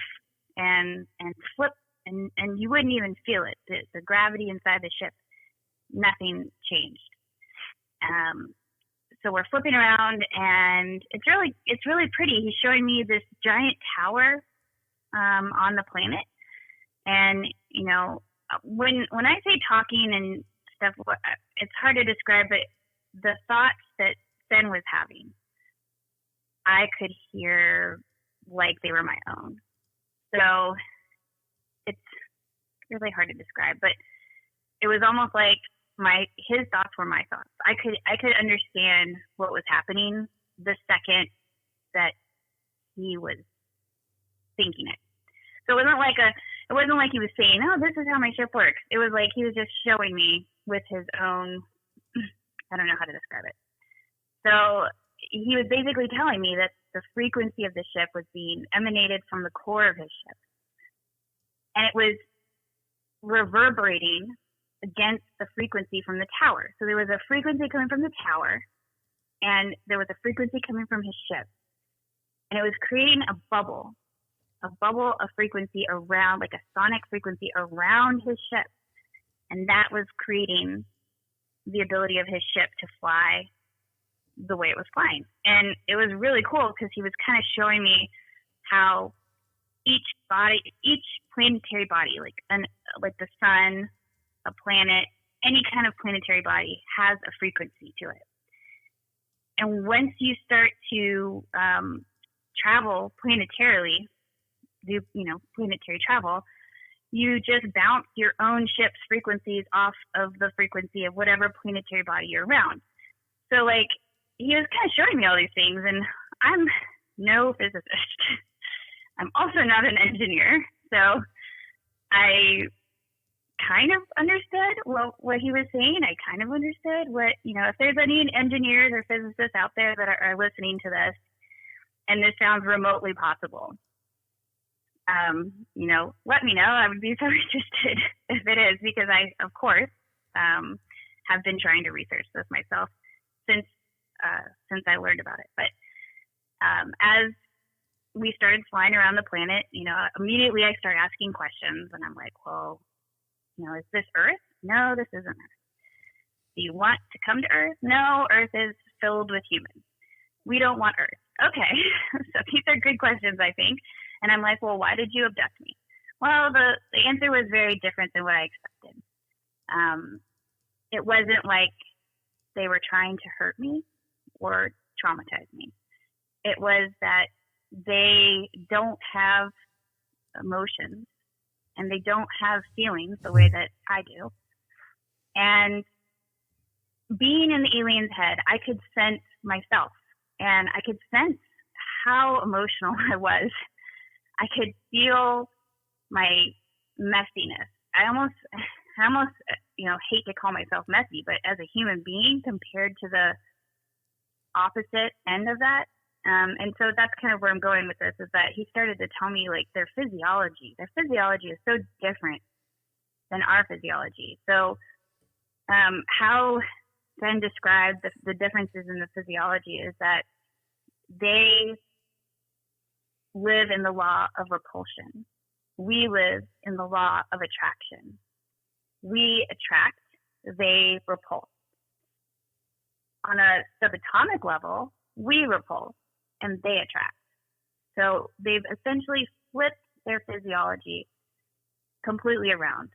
Speaker 2: and flip, and you wouldn't even feel it. The gravity inside the ship, nothing changed. So we're flipping around, and it's really pretty. He's showing me this giant tower on the planet, and when I say talking and stuff, it's hard to describe, but the thoughts that Sen was having, I could hear like they were my own. So it's really hard to describe, but it was almost like his thoughts were my thoughts. I could understand what was happening the second that he was thinking it. So it wasn't like he was saying, "Oh, this is how my ship works." It was like he was just showing me with his own, I don't know how to describe it. So he was basically telling me that the frequency of the ship was being emanated from the core of his ship, and it was reverberating against the frequency from the tower. So there was a frequency coming from the tower, and there was a frequency coming from his ship, and it was creating a bubble of frequency around, like a sonic frequency around his ship, and that was creating the ability of his ship to fly the way it was flying. And it was really cool because he was kind of showing me how each planetary body, like the sun, a planet, any kind of planetary body has a frequency to it. And once you start to travel planetarily, do planetary travel, you just bounce your own ship's frequencies off of the frequency of whatever planetary body you're around. So like he was kind of showing me all these things, and I'm no physicist. I'm also not an engineer, so I kind of understood what he was saying. I kind of understood what, if there's any engineers or physicists out there that are listening to this, and this sounds remotely possible, let me know. I would be so interested if it is, because I, of course, have been trying to research this myself since I learned about it. But as we started flying around the planet, immediately I start asking questions, and I'm like, well, is this Earth? No, this isn't Earth. Do you want to come to Earth? No, Earth is filled with humans. We don't want Earth. Okay, so these are good questions, I think. And I'm like, well, why did you abduct me? Well, the answer was very different than what I expected. It wasn't like they were trying to hurt me or traumatize me. It was that they don't have emotions and they don't have feelings the way that I do. And being in the alien's head, I could sense myself and I could sense how emotional I was. I could feel my messiness. I almost, hate to call myself messy, but as a human being compared to the opposite end of that. And so that's kind of where I'm going with this, is that he started to tell me like their physiology is so different than our physiology. So how Ben described the differences in the physiology is that they live in the law of repulsion. We live in the law of attraction. We attract, they repulse. On a subatomic level, we repulse and they attract. So they've essentially flipped their physiology completely around.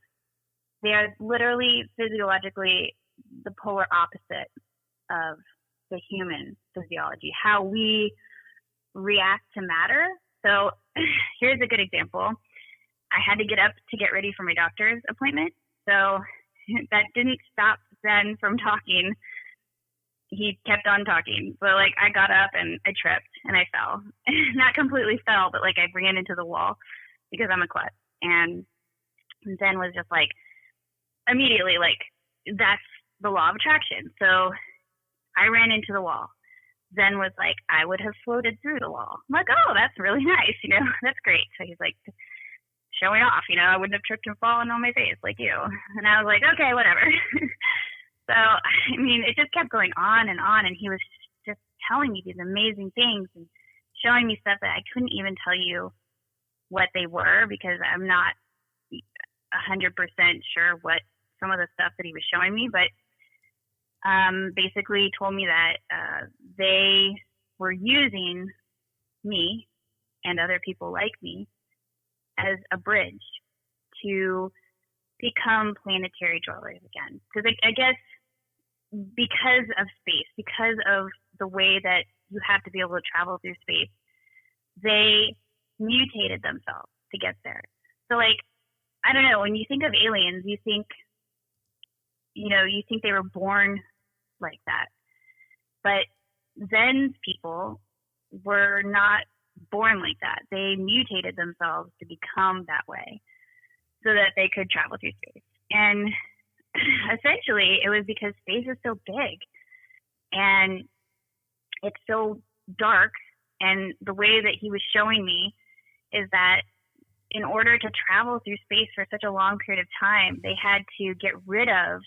Speaker 2: They are literally physiologically the polar opposite of the human physiology, how we react to matter. So here's a good example. I had to get up to get ready for my doctor's appointment. So that didn't stop Ben from talking. He kept on talking. So like I got up and I tripped and I fell. Not completely fell, but like I ran into the wall because I'm a klutz. And Ben was just like, immediately like, that's the law of attraction. So I ran into the wall. Zen was like, I would have floated through the wall. I'm like, oh, that's really nice. That's great. So he's like showing off, I wouldn't have tripped and fallen on my face like you. And I was like, okay, whatever. So, I mean, it just kept going on. And he was just telling me these amazing things and showing me stuff that I couldn't even tell you what they were because I'm not 100% sure what some of the stuff that he was showing me, but basically told me that they were using me and other people like me as a bridge to become planetary dwellers again. Because I guess because of space, because of the way that you have to be able to travel through space, they mutated themselves to get there. So like, I don't know, when you think of aliens, you think they were born like that. But Zen's people were not born like that. They mutated themselves to become that way so that they could travel through space. And essentially it was because space is so big and it's so dark. And the way that he was showing me is that in order to travel through space for such a long period of time, they had to get rid of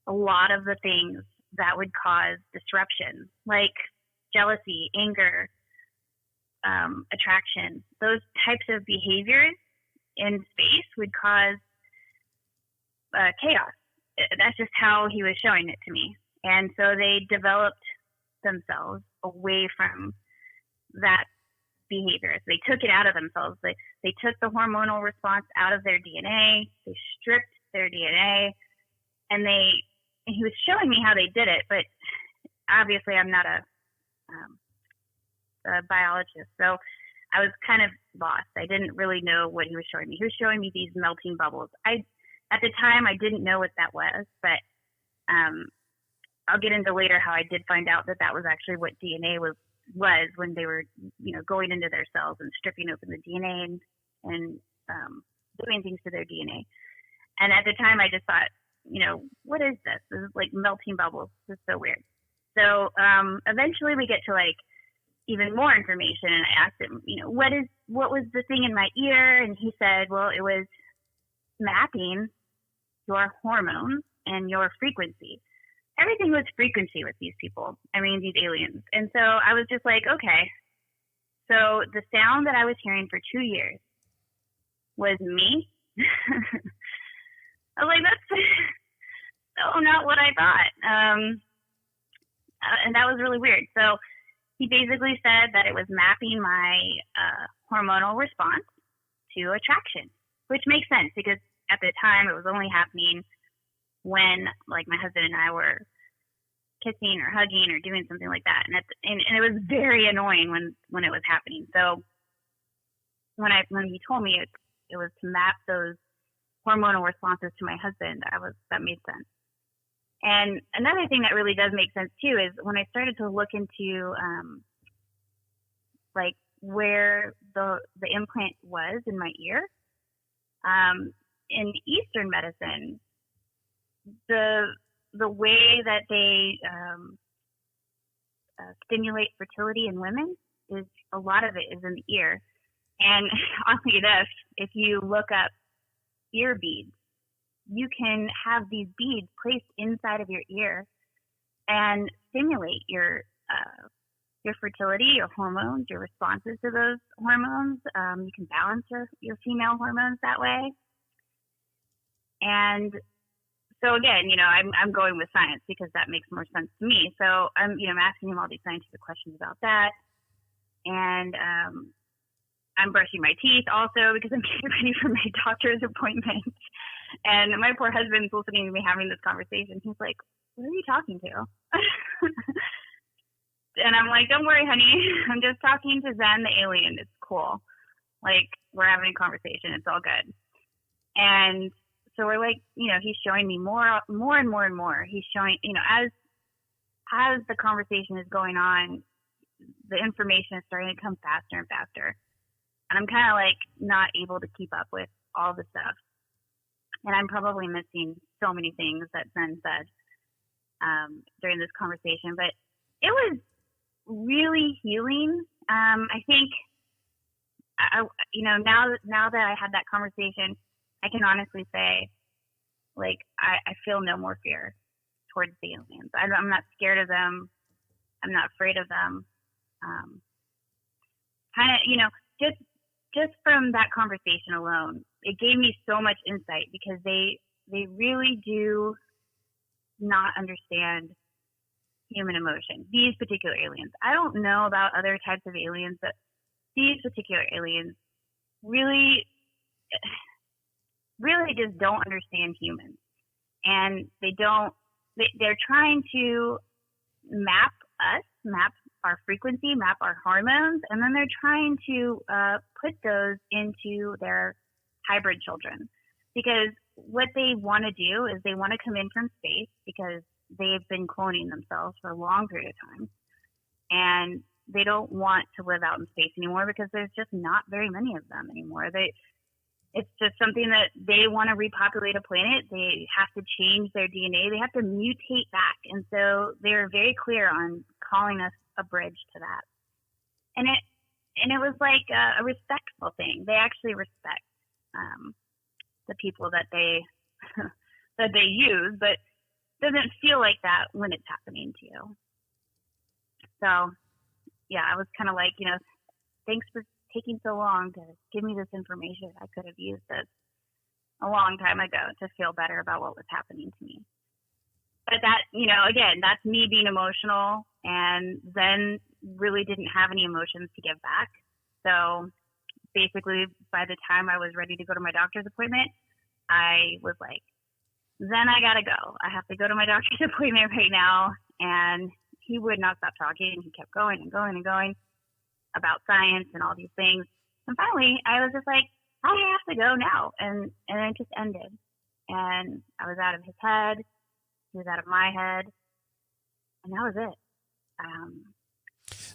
Speaker 2: a lot of the things that would cause disruption, like jealousy, anger, attraction. Those types of behaviors in space would cause chaos. That's just how he was showing it to me. And so they developed themselves away from that behavior. So they took it out of themselves. They took the hormonal response out of their DNA. They stripped their DNA, and he was showing me how they did it, but obviously I'm not a biologist, so I was kind of lost. I didn't really know what he was showing me. He was showing me these melting bubbles. At the time, I didn't know what that was, but I'll get into later how I did find out that was actually what DNA was when they were, going into their cells and stripping open the DNA and doing things to their DNA. And at the time, I just thought, what is this? This is like melting bubbles. This is so weird. So eventually we get to like even more information, and I asked him, what was the thing in my ear? And he said, well, it was mapping your hormones and your frequency. Everything was frequency with these people. I mean, these aliens. And so I was just like, okay. So the sound that I was hearing for 2 years was me. I was like, that's so not what I thought. And that was really weird. So he basically said that it was mapping my hormonal response to attraction, which makes sense because at the time it was only happening when like my husband and I were kissing or hugging or doing something like that. And it was very annoying when it was happening. So when he told me it was to map those hormonal responses to my husband, that made sense. And another thing that really does make sense too is when I started to look into like where the implant was in my ear. In Eastern medicine, the way that they stimulate fertility in women is a lot of it is in the ear. And oddly enough, if you look up ear beads, you can have these beads placed inside of your ear and stimulate your fertility, your hormones, your responses to those hormones. You can balance your female hormones that way. And so again, I'm going with science because that makes more sense to me. So I'm asking him all these scientific questions about that. And I'm brushing my teeth also because I'm getting ready for my doctor's appointment. And my poor husband's listening to me having this conversation. He's like, "Who are you talking to?" And I'm like, "Don't worry, honey. I'm just talking to Zen, the alien. It's cool. Like, we're having a conversation. It's all good." And so we're like, he's showing me more and more. He's showing, as the conversation is going on, the information is starting to come faster and faster. And I'm kind of like not able to keep up with all the stuff. And I'm probably missing so many things that Zen said during this conversation. But it was really healing. I think, now that I had that conversation, I can honestly say, like, I feel no more fear towards the aliens. I'm not scared of them. I'm not afraid of them. Kind of, just from that conversation alone, it gave me so much insight because they really do not understand human emotion. These particular aliens. I don't know about other types of aliens, but these particular aliens really just don't understand humans. And they're trying to map us, map our frequency, map our hormones, and then they're trying to put those into their hybrid children. Because what they want to do is they want to come in from space because they've been cloning themselves for a long period of time. And they don't want to live out in space anymore because there's just not very many of them anymore. It's just something that they want to repopulate a planet. They have to change their DNA. They have to mutate back. And so they're very clear on calling us a bridge to that. And it was like a respectful thing. They actually respect the people that they that they use, but it doesn't feel like that when it's happening to you. So, yeah, I was kind of like, thanks for taking so long to give me this information. I could have used this a long time ago to feel better about what was happening to me. But that, again, that's me being emotional, and Zen really didn't have any emotions to give back. So basically, by the time I was ready to go to my doctor's appointment, I was like, Zen, I gotta go. I have to go to my doctor's appointment right now. And he would not stop talking. He kept going and going and going about science and all these things. And finally, I was just like, I have to go now. And it just ended. And I was out of his head. He was out of my head. And that was it.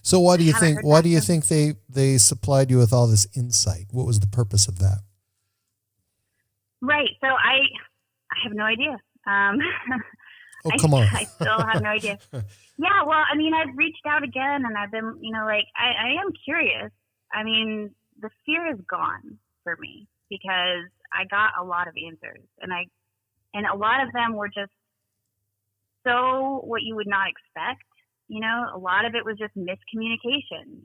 Speaker 3: So why do you think? Why do you think they supplied you with all this insight? What was the purpose of that?
Speaker 2: Right. So I have no idea.
Speaker 3: Oh, come on.
Speaker 2: I still have no idea. Yeah. Well, I mean, I've reached out again, and I've been, I am curious. I mean, the fear is gone for me because I got a lot of answers, and a lot of them were just so what you would not expect. A lot of it was just miscommunication.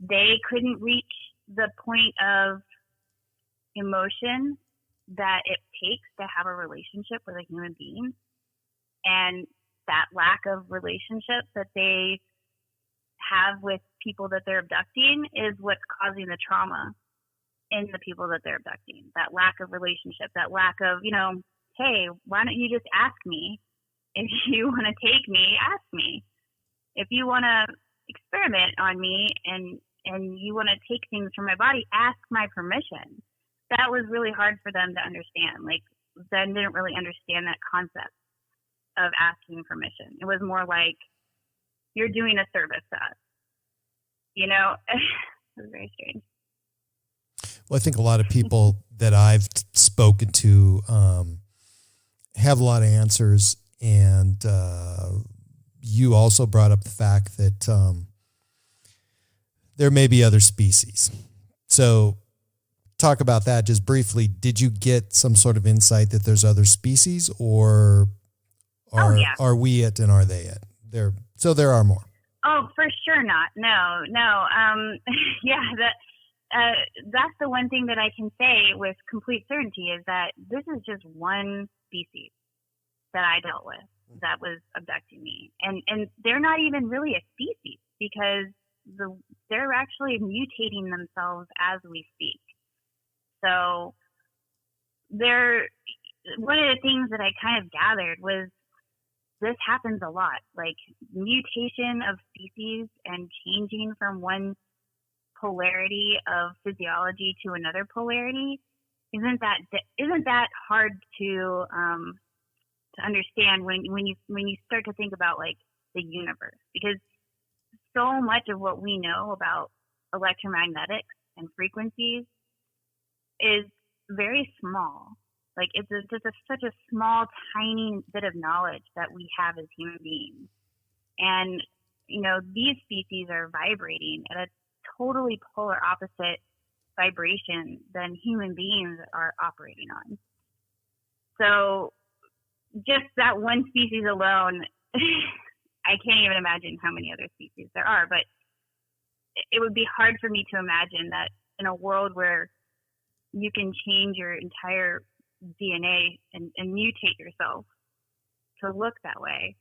Speaker 2: They couldn't reach the point of emotion that it takes to have a relationship with a human being. And that lack of relationship that they have with people that they're abducting is what's causing the trauma in the people that they're abducting. That lack of relationship, that lack of, hey, why don't you just ask me? If you want to take me, ask me. If you want to experiment on me and you want to take things from my body, ask my permission. That was really hard for them to understand. Like, Zen didn't really understand that concept. of asking permission. It was more like, you're doing a service to us. You know, it was very strange.
Speaker 3: Well, I think a lot of people that I've spoken to have a lot of answers. And you also brought up the fact that there may be other species. So talk about that just briefly. Did you get some sort of insight that there's other species, or are we it and are they it? So there are more.
Speaker 2: Oh, for sure not. No. That's the one thing that I can say with complete certainty is that this is just one species that I dealt with that was abducting me. And they're not even really a species because they're actually mutating themselves as we speak. So one of the things that I kind of gathered was this happens a lot, like mutation of species and changing from one polarity of physiology to another polarity. Isn't that hard to understand when you start to think about like the universe? Because so much of what we know about electromagnetics and frequencies is very small. Like it's such a small, tiny bit of knowledge that we have as human beings. And, you know, these species are vibrating at a totally polar opposite vibration than human beings are operating on. So just that one species alone, I can't even imagine how many other species there are, but it would be hard for me to imagine that in a world where you can change your entire DNA and mutate yourself to look that way.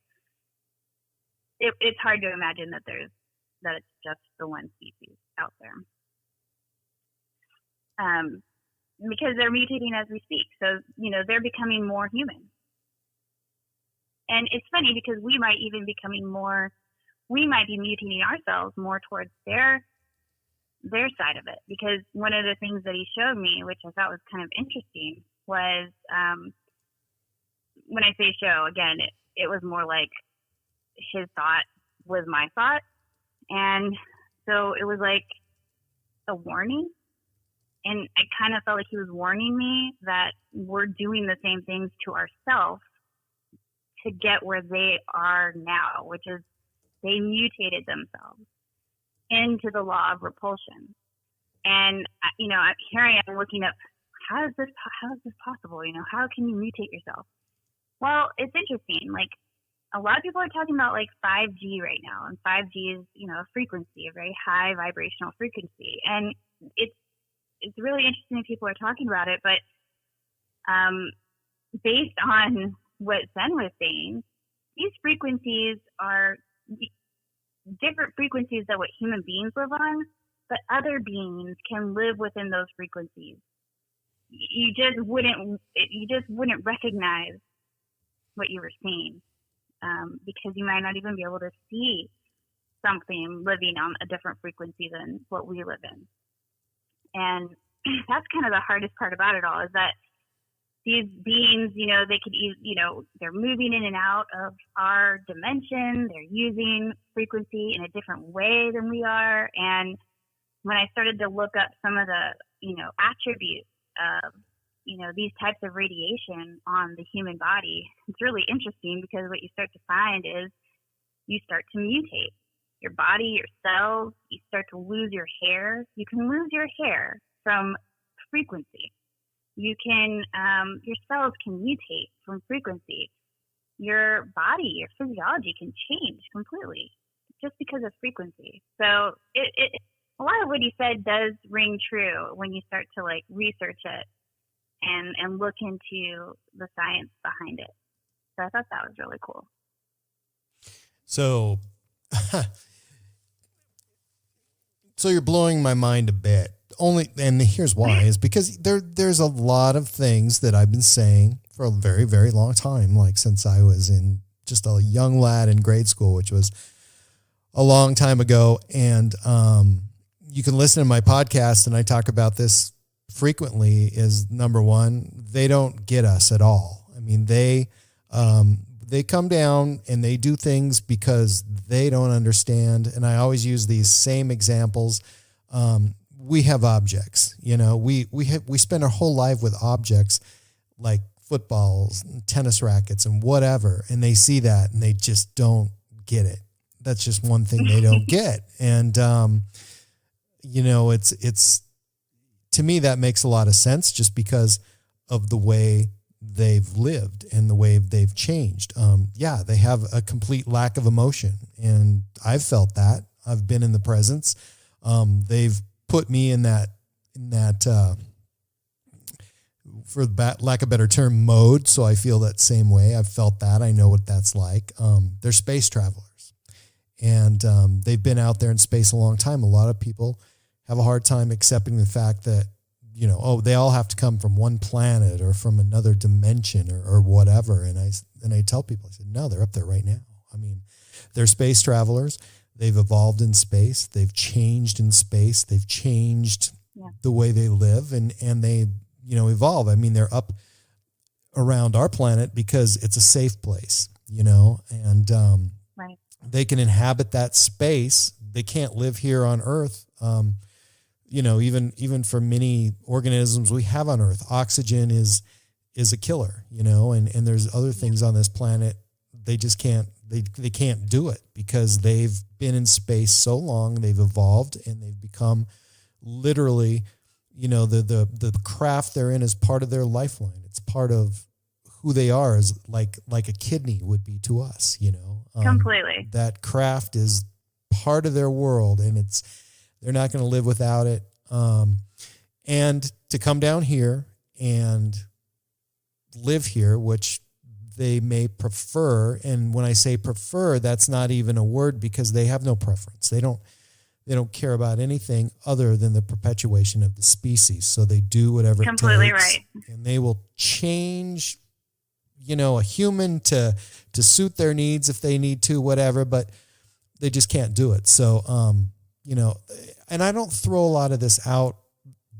Speaker 2: It's hard to imagine that it's just the one species out there. Because they're mutating as we speak. So, you know, they're becoming more human. And it's funny because we might be mutating ourselves more towards their side of it. Because one of the things that he showed me, which I thought was kind of interesting, was when I say show, again, it was more like his thought was my thought. And so it was like a warning. And I kind of felt like he was warning me that we're doing the same things to ourselves to get where they are now, which is they mutated themselves into the law of repulsion. And, you know, here I am looking up, how is this possible? You know, how can you mutate yourself? Well, it's interesting. Like, a lot of people are talking about like 5G right now, and 5G is, you know, a frequency, a very high vibrational frequency. And it's really interesting that people are talking about it, but based on what Zen was saying, these frequencies are different frequencies than what human beings live on, but other beings can live within those frequencies. You just wouldn't recognize what you were seeing, because you might not even be able to see something living on a different frequency than what we live in. And that's kind of the hardest part about it all, is that these beings, you know, they're moving in and out of our dimension. They're using frequency in a different way than we are. And when I started to look up some of the, you know, attributes of, you know, these types of radiation on the human body, it's really interesting, because what you start to find is you start to mutate your body, your cells. You start to lose your hair. You can lose your hair from frequency. You can, your cells can mutate from frequency. Your body, your physiology can change completely just because of frequency. So a lot of what he said does ring true when you start to like research it and look into the science behind it. So I thought that was really cool.
Speaker 3: So, so you're blowing my mind a bit. And here's why, is because there's a lot of things that I've been saying for a very, very long time, like since I was in just a young lad in grade school, which was a long time ago. And you can listen to my podcast, and I talk about this frequently. Is number one, they don't get us at all. I mean, they they come down and they do things because they don't understand. And I always use these same examples. We have objects, we spend our whole life with objects like footballs and tennis rackets and whatever. And they see that and they just don't get it. That's just one thing they don't get. And, it's to me, that makes a lot of sense just because of the way they've lived and the way they've changed. They have a complete lack of emotion, and I've felt that. I've been in the presence. They've put me in that for lack of a better term, mode. So I feel that same way. I've felt that. I know what that's like. They're space travelers, and they've been out there in space a long time. A lot of people have a hard time accepting the fact that, they all have to come from one planet or from another dimension or whatever. And I tell people, I said, no, they're up there right now. I mean, they're space travelers. They've evolved in space. They've changed in space. They've changed the way they live and they, evolve. I mean, they're up around our planet because it's a safe place, and
Speaker 2: right.
Speaker 3: They can inhabit that space. They can't live here on Earth. Even for many organisms we have on Earth, oxygen is a killer, and there's other things on this planet. They just can't, they can't do it because they've been in space so long, they've evolved and they've become literally, the craft they're in is part of their lifeline. It's part of who they are, is like a kidney would be to us,
Speaker 2: Completely.
Speaker 3: That craft is part of their world, and they're not going to live without it. And to come down here and live here, which they may prefer. And when I say prefer, that's not even a word because they have no preference. They don't care about anything other than the perpetuation of the species. So they do whatever
Speaker 2: Completely
Speaker 3: it takes.
Speaker 2: Right.
Speaker 3: And they will change, a human to suit their needs if they need to, whatever, but they just can't do it. So, and I don't throw a lot of this out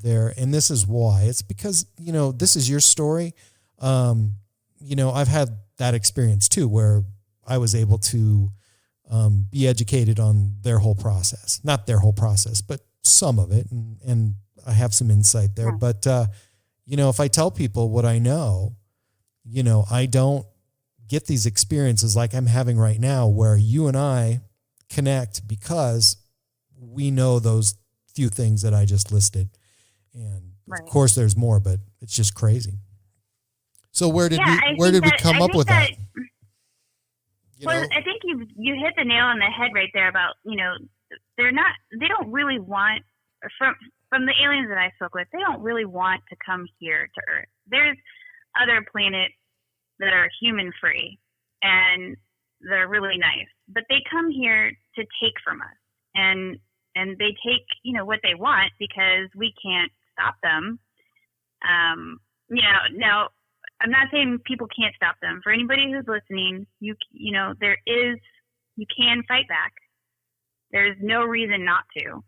Speaker 3: there, and this is why. It's because, this is your story. I've had that experience too, where I was able to be educated on their whole process, not their whole process, but some of it. And I have some insight there, but, if I tell people what I know, I don't get these experiences like I'm having right now, where you and I connect because we know those few things that I just listed. And of course there's more, but it's just crazy. So where did we come up with that?
Speaker 2: I think you hit the nail on the head right there about, they don't really want, from the aliens that I spoke with, they don't really want to come here to Earth. There's other planets that are human free and they're really nice, but they come here to take from us, and they take, what they want because we can't stop them. Now I'm not saying people can't stop them. For anybody who's listening, you can fight back. There's no reason not to.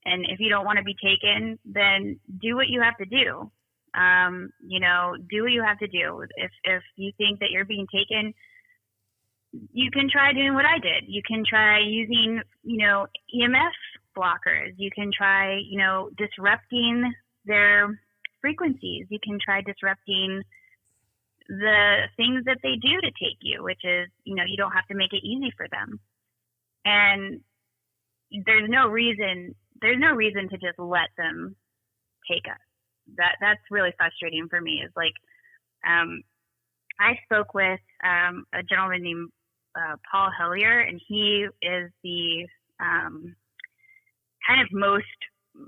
Speaker 2: And if you don't want to be taken, then do what you have to do. Do what you have to do. If you think that you're being taken, you can try doing what I did. You can try using, EMF blockers. You can try, disrupting their frequencies. You can try disrupting the things that they do to take you, which is, you don't have to make it easy for them. And there's no reason to just let them take us. That's really frustrating for me. Is like, I spoke with a gentleman named Paul Hellier, and he is the kind of most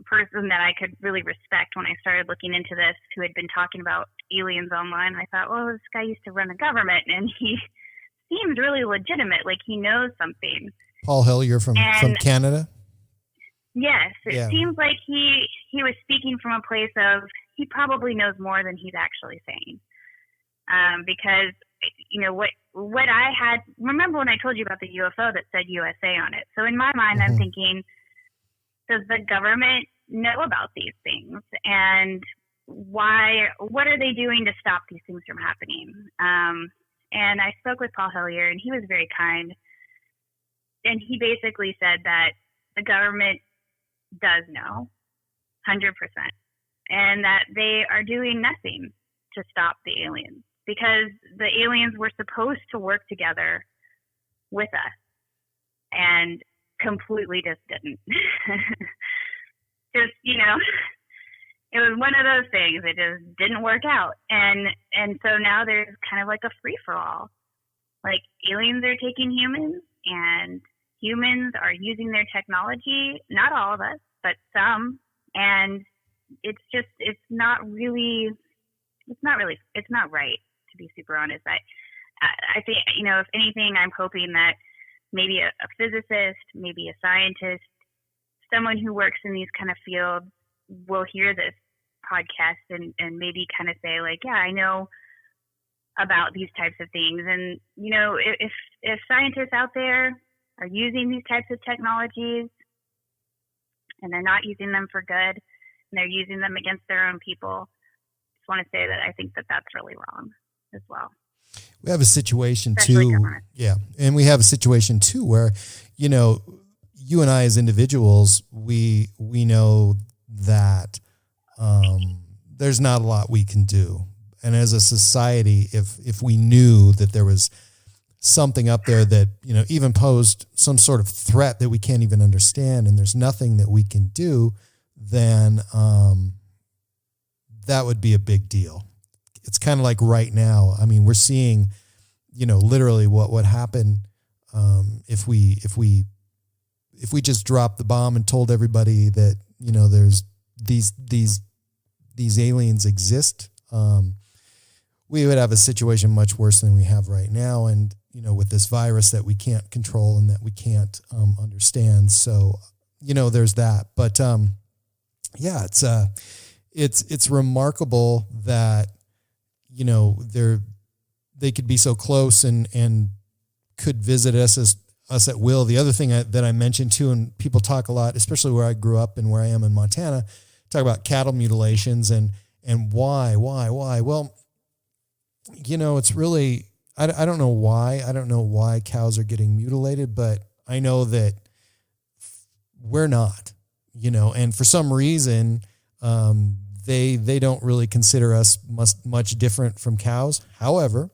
Speaker 2: person that I could really respect when I started looking into this, who had been talking about aliens online. I thought, well, this guy used to run the government, and he seems really legitimate, like he knows something.
Speaker 3: Paul Hellier from Canada?
Speaker 2: Yes, it seems like he was speaking from a place of, he probably knows more than he's actually saying. Because, what I had, remember when I told you about the UFO that said USA on it? So in my mind, I'm thinking, does the government know about these things? And what are they doing to stop these things from happening? And I spoke with Paul Hillier, and he was very kind. And he basically said that the government does know, 100%, and that they are doing nothing to stop the aliens, because the aliens were supposed to work together with us and completely just didn't. Just, it was one of those things. It just didn't work out. And so now there's kind of like a free-for-all. Like, aliens are taking humans, and humans are using their technology, not all of us, but some, and it's not right, to be super honest. I think, if anything, I'm hoping that maybe a physicist, maybe a scientist, someone who works in these kind of fields will hear this podcast and maybe kind of say, like, yeah, I know about these types of things. And, if scientists out there are using these types of technologies and they're not using them for good and they're using them against their own people, I just want to say that I think that that's really wrong as well.
Speaker 3: We have a situation
Speaker 2: Especially
Speaker 3: too.
Speaker 2: government.
Speaker 3: Yeah. And we have a situation too where, you and I as individuals, we know that there's not a lot we can do. And as a society, if we knew that there was something up there that, even posed some sort of threat that we can't even understand, and there's nothing that we can do, then that would be a big deal. It's kind of like right now. I mean, we're seeing, literally what would happen if we just dropped the bomb and told everybody that, there's these aliens exist. We would have a situation much worse than we have right now. And, with this virus that we can't control and that we can't understand. So, there's that. But yeah, it's remarkable that, they could be so close and could visit us at will. The other thing that I mentioned too, and people talk a lot, especially where I grew up and where I am in Montana, talk about cattle mutilations and why. Well, it's really, I don't know why. I don't know why cows are getting mutilated, but I know that we're not, and for some reason, they don't really consider us much different from cows. However,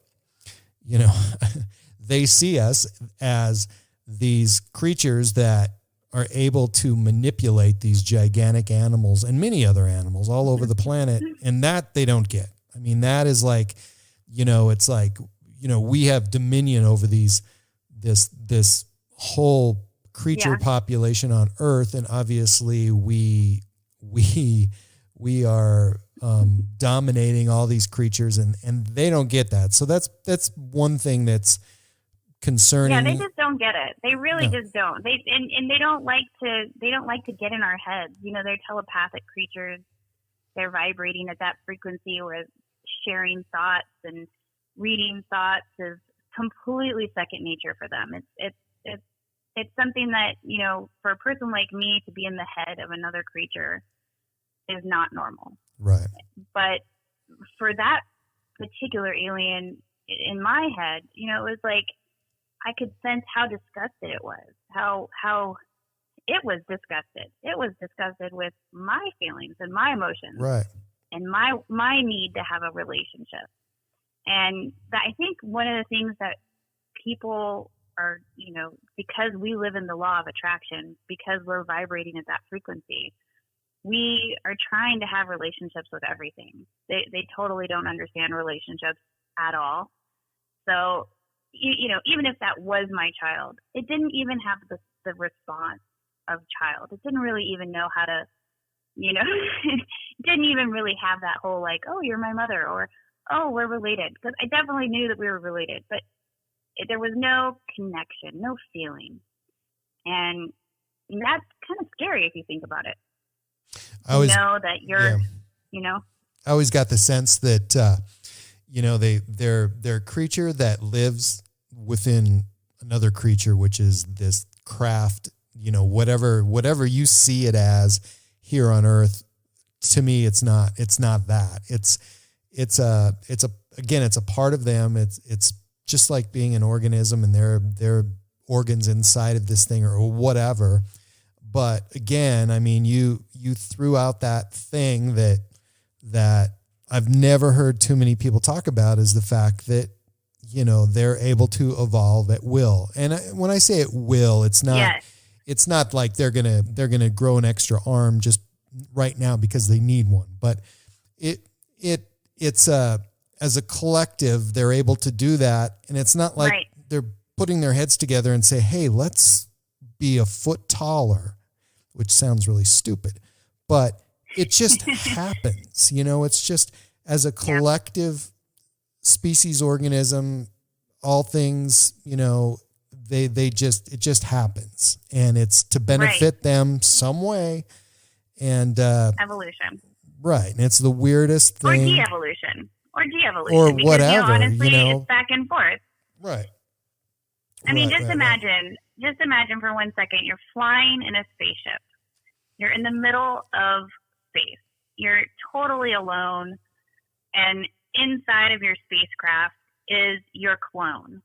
Speaker 3: they see us as these creatures that are able to manipulate these gigantic animals and many other animals all over the planet. And that they don't get. I mean, that is like, it's like, we have dominion over this whole creature population on Earth. And obviously we are dominating all these creatures, and they don't get that. So that's one thing that's concerning.
Speaker 2: Yeah, they just don't get it. They really just don't. They don't like to get in our heads. They're telepathic creatures. They're vibrating at that frequency where sharing thoughts and reading thoughts is completely second nature for them. It's something that, for a person like me to be in the head of another creature is not normal.
Speaker 3: Right.
Speaker 2: But for that particular alien in my head, it was like I could sense how disgusted it was, how it was disgusted. It was disgusted with my feelings and my emotions,
Speaker 3: right,
Speaker 2: and my need to have a relationship. And I think one of the things that people are, because we live in the law of attraction, because we're vibrating at that frequency, we are trying to have relationships with everything. They totally don't understand relationships at all. So, even if that was my child, it didn't even have the response of child. It didn't really even know how to, it didn't even really have that whole like, oh, you're my mother, or, oh, we're related. Because I definitely knew that we were related, but there was no connection, no feeling. And that's kind of scary if you think about it. I always know that you're,
Speaker 3: I always got the sense that, they're a creature that lives within another creature, which is this craft, whatever you see it as here on Earth. To me, it's not that. It's a part of them. It's just like being an organism, and there are organs inside of this thing or whatever. But again, I mean, you threw out that thing that I've never heard too many people talk about, is the fact that, you know, they're able to evolve at will. And when I say at will, it's not like they're gonna grow an extra arm just right now because they need one. But it's as a collective, they're able to do that, and it's not like they're putting their heads together and say, "Hey, let's be a foot taller," which sounds really stupid, but it just happens. You know, it's just as a collective species organism, all things, you know, it just happens, and it's to benefit them some way. And
Speaker 2: evolution.
Speaker 3: Right. And it's the weirdest thing.
Speaker 2: Or de-evolution.
Speaker 3: Or
Speaker 2: because,
Speaker 3: whatever.
Speaker 2: You know, honestly,
Speaker 3: you know?
Speaker 2: it's back and forth.
Speaker 3: Right.
Speaker 2: I mean, just imagine for 1 second, you're flying in a spaceship. You're in the middle of space. You're totally alone. And inside of your spacecraft is your clone.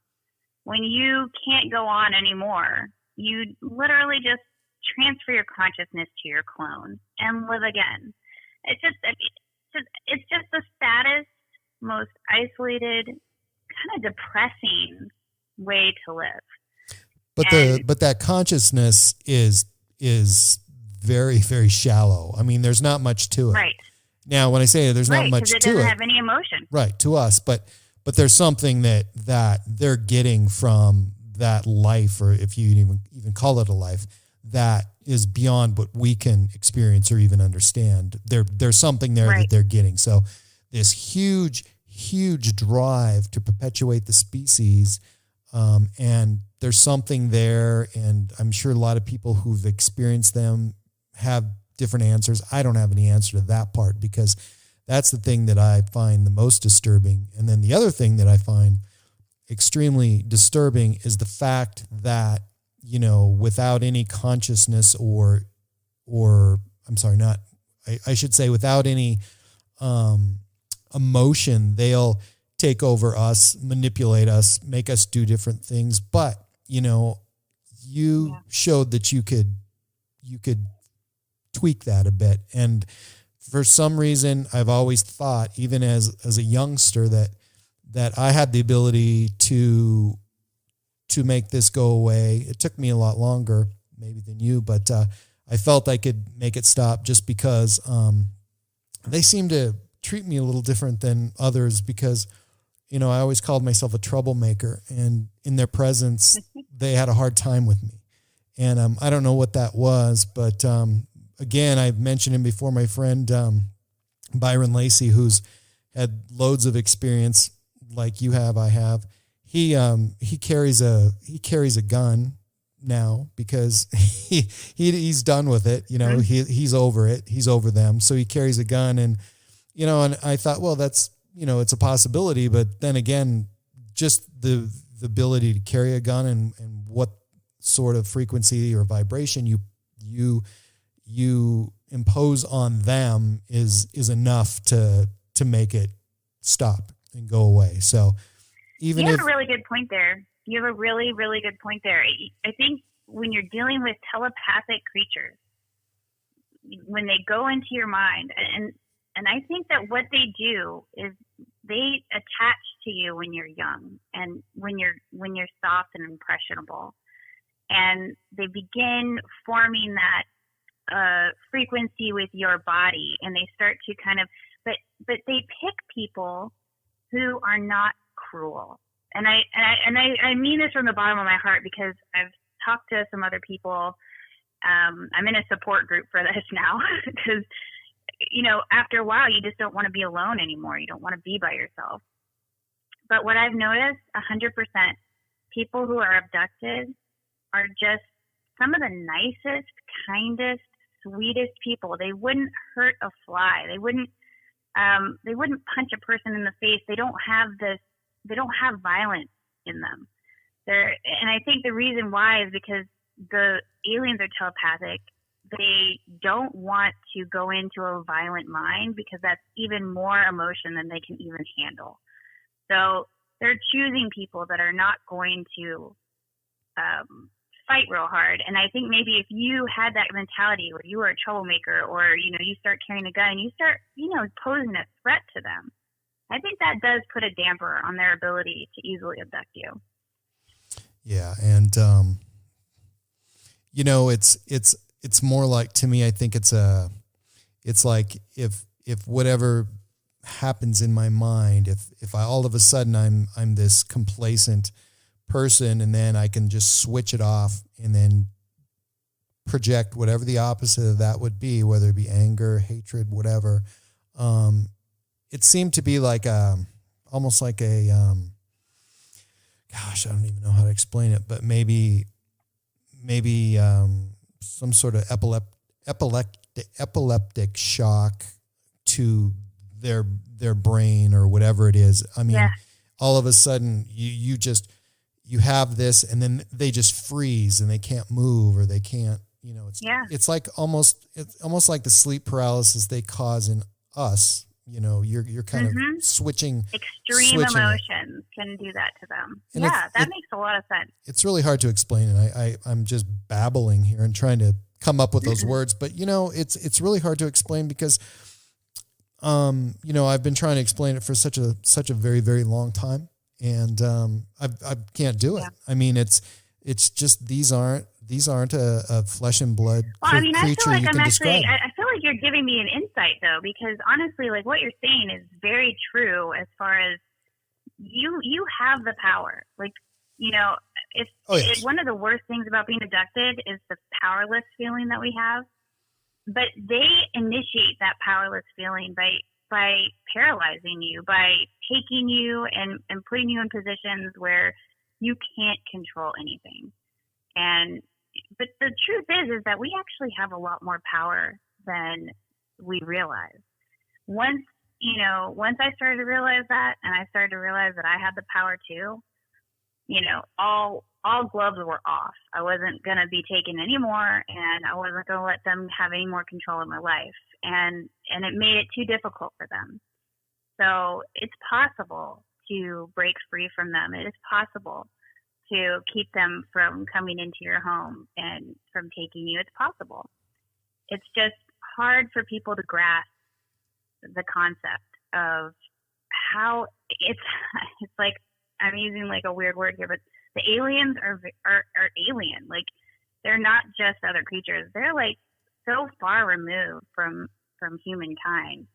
Speaker 2: When you can't go on anymore, you literally just transfer your consciousness to your clone and live again. It's just the saddest, most isolated, kind of depressing way to live.
Speaker 3: But that consciousness is very, very shallow. I mean, there's not much to it.
Speaker 2: Right.
Speaker 3: Now, when I say there's not much to it,
Speaker 2: it doesn't have any emotion.
Speaker 3: Right, to us, but there's something that they're getting from that life, or if you even call it a life, that is beyond what we can experience or even understand. There's something there that they're getting. So this huge, huge drive to perpetuate the species, and there's something there, and I'm sure a lot of people who've experienced them have different answers. I don't have any answer to that part, because that's the thing that I find the most disturbing. And then the other thing that I find extremely disturbing is the fact that, you know, without any consciousness or I'm sorry, I should say without any emotion, they'll take over us, manipulate us, make us do different things. But, you know, you showed that you could tweak that a bit. And for some reason, I've always thought, even as a youngster, that I had the ability to make this go away. It took me a lot longer, maybe, than you, but I felt I could make it stop, just because they seem to treat me a little different than others, because, you know, I always called myself a troublemaker, and in their presence, they had a hard time with me. And I don't know what that was, but again, I've mentioned him before, my friend Byron Lacey, who's had loads of experience like you have, I have. He carries a gun now, because he's done with it. You know, he's over it. He's over them. So he carries a gun, and, you know, and I thought, well, that's, you know, it's a possibility, but then again, just the ability to carry a gun and what sort of frequency or vibration you impose on them is enough to make it stop and go away. So even
Speaker 2: you have a really good point there. You have a really, really good point there. I think when you're dealing with telepathic creatures, when they go into your mind, and I think that what they do is they attach to you when you're young and when you're soft and impressionable, and they begin forming that frequency with your body, and they start to kind of, but they pick people who are not cruel. And I mean this from the bottom of my heart, because I've talked to some other people. I'm in a support group for this now, because, you know, after a while, you just don't want to be alone anymore. You don't want to be by yourself. But what I've noticed, 100%, people who are abducted are just some of the nicest, kindest, sweetest people. They wouldn't hurt a fly. They wouldn't punch a person in the face. They don't have violence in them. And I think the reason why is because the aliens are telepathic. They don't want to go into a violent mind, because that's even more emotion than they can even handle. So they're choosing people that are not going to fight real hard. And I think maybe if you had that mentality where you were a troublemaker, or, you know, you start carrying a gun, you start, you know, posing a threat to them, I think that does put a damper on their ability to easily abduct you.
Speaker 3: Yeah. And, you know, it's more like, to me, I think it's like if whatever happens in my mind, if I, all of a sudden I'm this complacent person, and then I can just switch it off and then project whatever the opposite of that would be, whether it be anger, hatred, whatever. It seemed to be like almost like a, gosh, I don't even know how to explain it, but maybe some sort of epileptic shock to their brain or whatever it is. I mean, yeah. All of a sudden you have this, and then they just freeze and they can't move, or they can't, you know, it's like almost like the sleep paralysis they cause in us. You know, you're kind of switching.
Speaker 2: Extreme emotions can do that to them. And that makes a lot of sense. It's
Speaker 3: really hard to explain, and I'm just babbling here and trying to come up with those words. But, you know, it's really hard to explain because, you know, I've been trying to explain it for such a very, very long time, and I can't do it. Yeah. I mean, it's just these aren't a flesh and blood creature
Speaker 2: I feel like
Speaker 3: you can describe.
Speaker 2: I feel like you're giving me an insight, though, because honestly, like, what you're saying is very true as far as you have the power. Like, you know, one of the worst things about being abducted is the powerless feeling that we have. But they initiate that powerless feeling by paralyzing you, by taking you and putting you in positions where you can't control anything. But the truth is that we actually have a lot more power than we realize. Once I started to realize that, and I started to realize that I had the power too, you know, all gloves were off. I wasn't going to be taken anymore, and I wasn't going to let them have any more control of my life. And it made it too difficult for them. So it's possible to break free from them. It is possible to keep them from coming into your home and from taking you. It's possible. It's just hard for people to grasp the concept of how it's like, I'm using like a weird word here, but the aliens are alien. Like, they're not just other creatures. They're like so far removed from humankind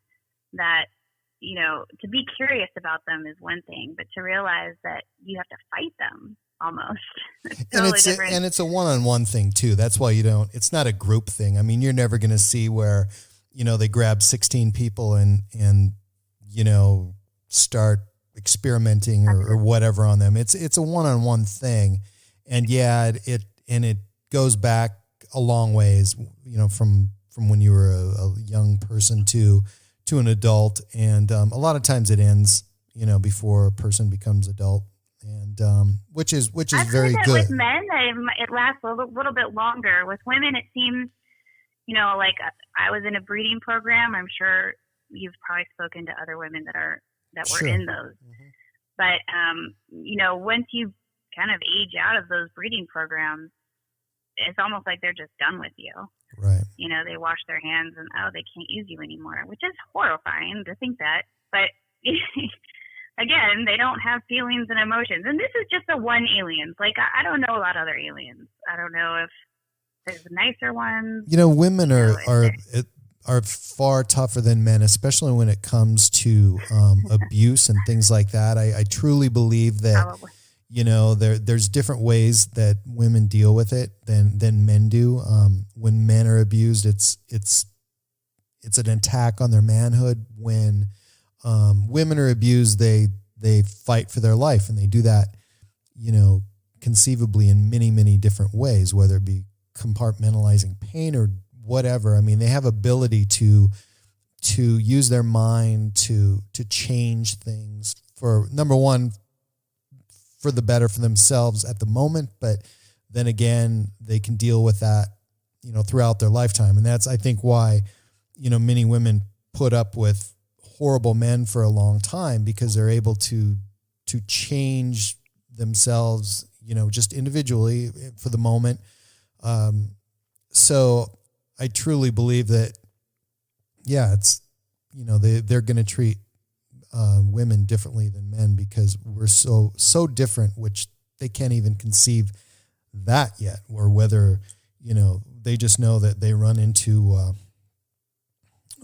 Speaker 2: that, you know, to be curious about them is one thing, but to realize that you have to fight them almost.
Speaker 3: And it's a one-on-one thing too. That's why it's not a group thing. I mean, you're never going to see where, you know, they grab 16 people and, you know, start experimenting or whatever on them. It's a one-on-one thing. And yeah, it goes back a long ways, you know, from when you were a young person to an adult. And a lot of times it ends, you know, before a person becomes adult. And which is very good.
Speaker 2: With men, it lasts a little bit longer. With women, it seems, you know, like I was in a breeding program. I'm sure you've probably spoken to other women that were in those. Mm-hmm. But you know, once you kind of age out of those breeding programs, it's almost like they're just done with you.
Speaker 3: Right.
Speaker 2: You know, they wash their hands and they can't use you anymore, which is horrifying to think that. But again, they don't have feelings and emotions. And this is just the one alien. Like, I don't know about other aliens. I don't know if there's nicer ones.
Speaker 3: You know, women are far tougher than men, especially when it comes to abuse and things like that. I truly believe that, probably. You know, there's different ways that women deal with it than men do. When men are abused, it's an attack on their manhood. When women are abused, they fight for their life, and they do that, you know, conceivably in many, many different ways, whether it be compartmentalizing pain or whatever. I mean, they have ability to use their mind to change things for, number one, for the better for themselves at the moment, but then again, they can deal with that, you know, throughout their lifetime. And that's, I think, why, you know, many women put up with horrible men for a long time, because they're able to to change themselves, just individually for the moment. So I truly believe that, it's, they're going to treat women differently than men because we're so different, which they can't even conceive that yet, or whether, they just know that they run into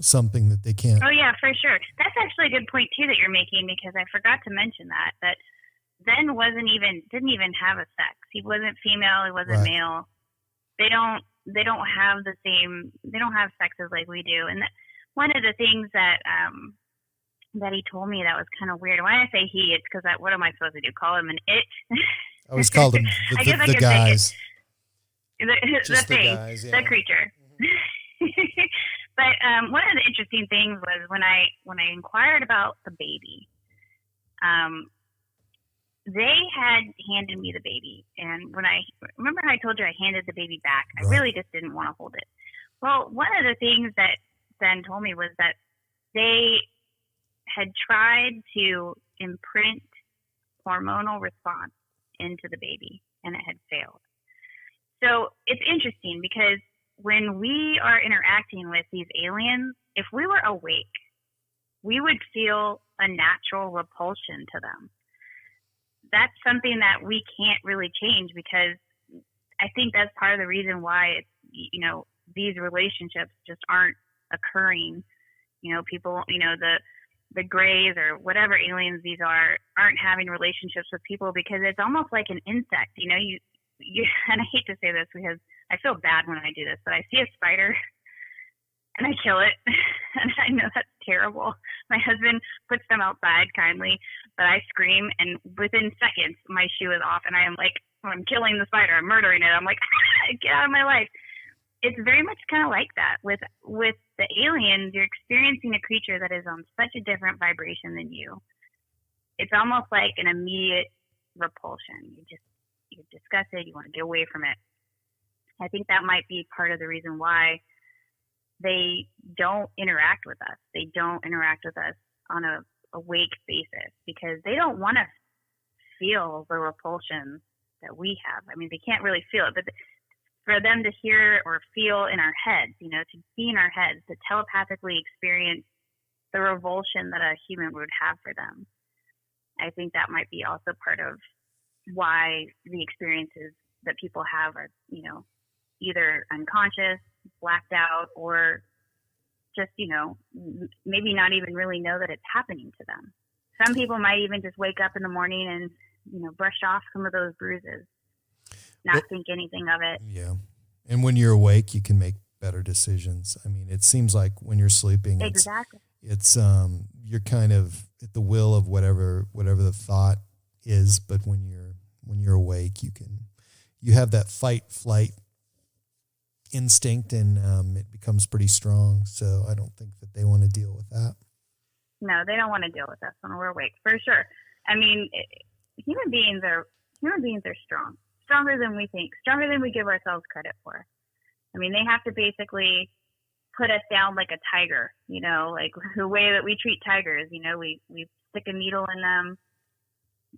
Speaker 3: something that they can't.
Speaker 2: Oh yeah, for sure. That's actually a good point too that you're making, because I forgot to mention that Ben didn't even have a sex. He wasn't female. He wasn't male. They don't have the same. They don't have sexes like we do. And one of the things that he told me that was kind of weird. When I say he, it's because what am I supposed to do? Call him an it?
Speaker 3: I always called him the guys.
Speaker 2: The thing,
Speaker 3: guys, yeah.
Speaker 2: The creature. But one of the interesting things was when I inquired about the baby, they had handed me the baby, and when I remember how I told you I handed the baby back, I really just didn't want to hold it. Well, one of the things that Ben told me was that they had tried to imprint hormonal response into the baby, and it had failed. So it's interesting because when we are interacting with these aliens, if we were awake, we would feel a natural repulsion to them. That's something that we can't really change, because I think that's part of the reason why these relationships just aren't occurring. People, the Greys or whatever aliens these aren't having relationships with people, because it's almost like an insect. You and I hate to say this because I feel bad when I do this, but I see a spider and I kill it. And I know that's terrible. My husband puts them outside kindly, but I scream, and within seconds my shoe is off, and I am like, I'm killing the spider, I'm murdering it. I'm like, get out of my life. It's very much kind of like that with the aliens. You're experiencing a creature that is on such a different vibration than you. It's almost like an immediate repulsion. You're disgusted. You want to get away from it. I think that might be part of the reason why they don't interact with us. They don't interact with us on a awake basis, because they don't want to feel the repulsion that we have. I mean, they can't really feel it, but for them to hear or feel in our heads, to be in our heads, to telepathically experience the revulsion that a human would have for them, I think that might be also part of why the experiences that people have are, either unconscious, blacked out, or just, maybe not even really know that it's happening to them. Some people might even just wake up in the morning and, brush off some of those bruises, not think anything of it.
Speaker 3: Yeah. And when you're awake, you can make better decisions. I mean, it seems like when you're sleeping,
Speaker 2: exactly.
Speaker 3: It's you're kind of at the will of whatever the thought is, but when you're awake, you have that fight flight instinct, and it becomes pretty strong. So I don't think that they want to deal with that.
Speaker 2: No, they don't want to deal with us when we're awake, for sure. I mean, human beings are strong, stronger than we think, stronger than we give ourselves credit for. I mean, they have to basically put us down like a tiger, like the way that we treat tigers. We stick a needle in them,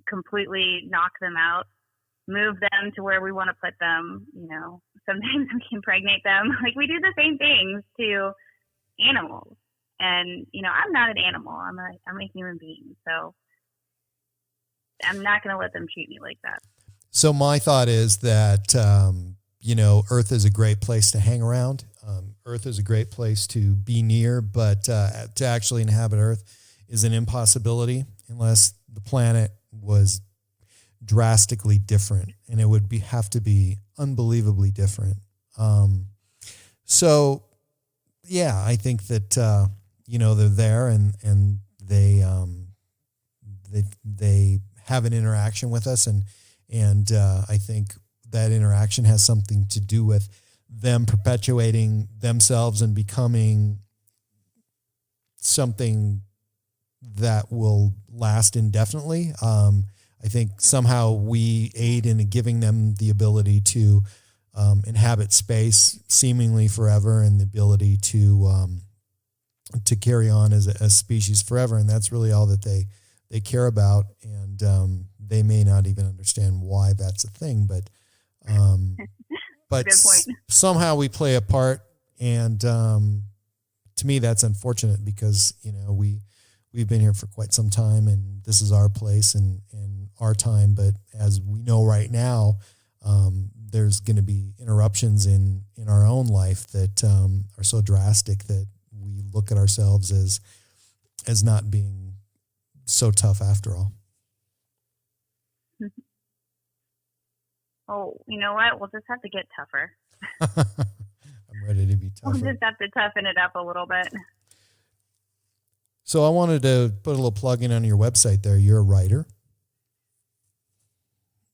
Speaker 2: completely knock them out, move them to where we want to put them. Sometimes we impregnate them. Like, we do the same things to animals. And, I'm not an animal. I'm a human being. So I'm not going to let them treat me like that.
Speaker 3: So my thought is that, Earth is a great place to hang around. Earth is a great place to be near, but to actually inhabit Earth is an impossibility unless the planet was drastically different, and it would have to be unbelievably different. So yeah, I think that, they're there and they have an interaction with us. And I think that interaction has something to do with them perpetuating themselves and becoming something that will last indefinitely. I think somehow we aid in giving them the ability to inhabit space seemingly forever, and the ability to carry on as a species forever. And that's really all that they care about. And they may not even understand why that's a thing, but
Speaker 2: Good point.
Speaker 3: somehow we play a part, and to me that's unfortunate because we've been here for quite some time, and this is our place and our time. But as we know right now, there's going to be interruptions in our own life that are so drastic that we look at ourselves as not being so tough after all.
Speaker 2: Oh, you know what? We'll just have to get tougher.
Speaker 3: I'm ready to be tougher.
Speaker 2: We'll just have to toughen it up a little bit.
Speaker 3: So I wanted to put a little plug in on your website there. You're a writer.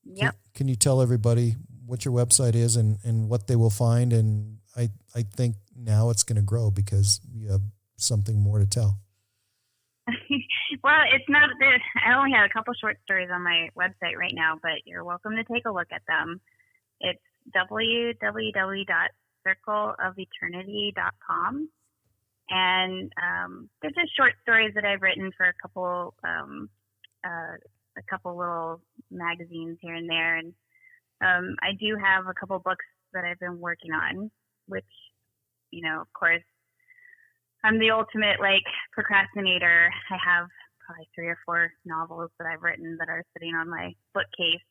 Speaker 2: Yep.
Speaker 3: Can you tell everybody what your website is and what they will find? And I think now it's going to grow because you have something more to tell.
Speaker 2: Well, it's not that I only have a couple short stories on my website right now, but you're welcome to take a look at them. It's www.circleofeternity.com. And they're just short stories that I've written for a couple little magazines here and there. And I do have a couple books that I've been working on, which, of course, I'm the ultimate procrastinator. I have probably 3 or 4 novels that I've written that are sitting on my bookcase.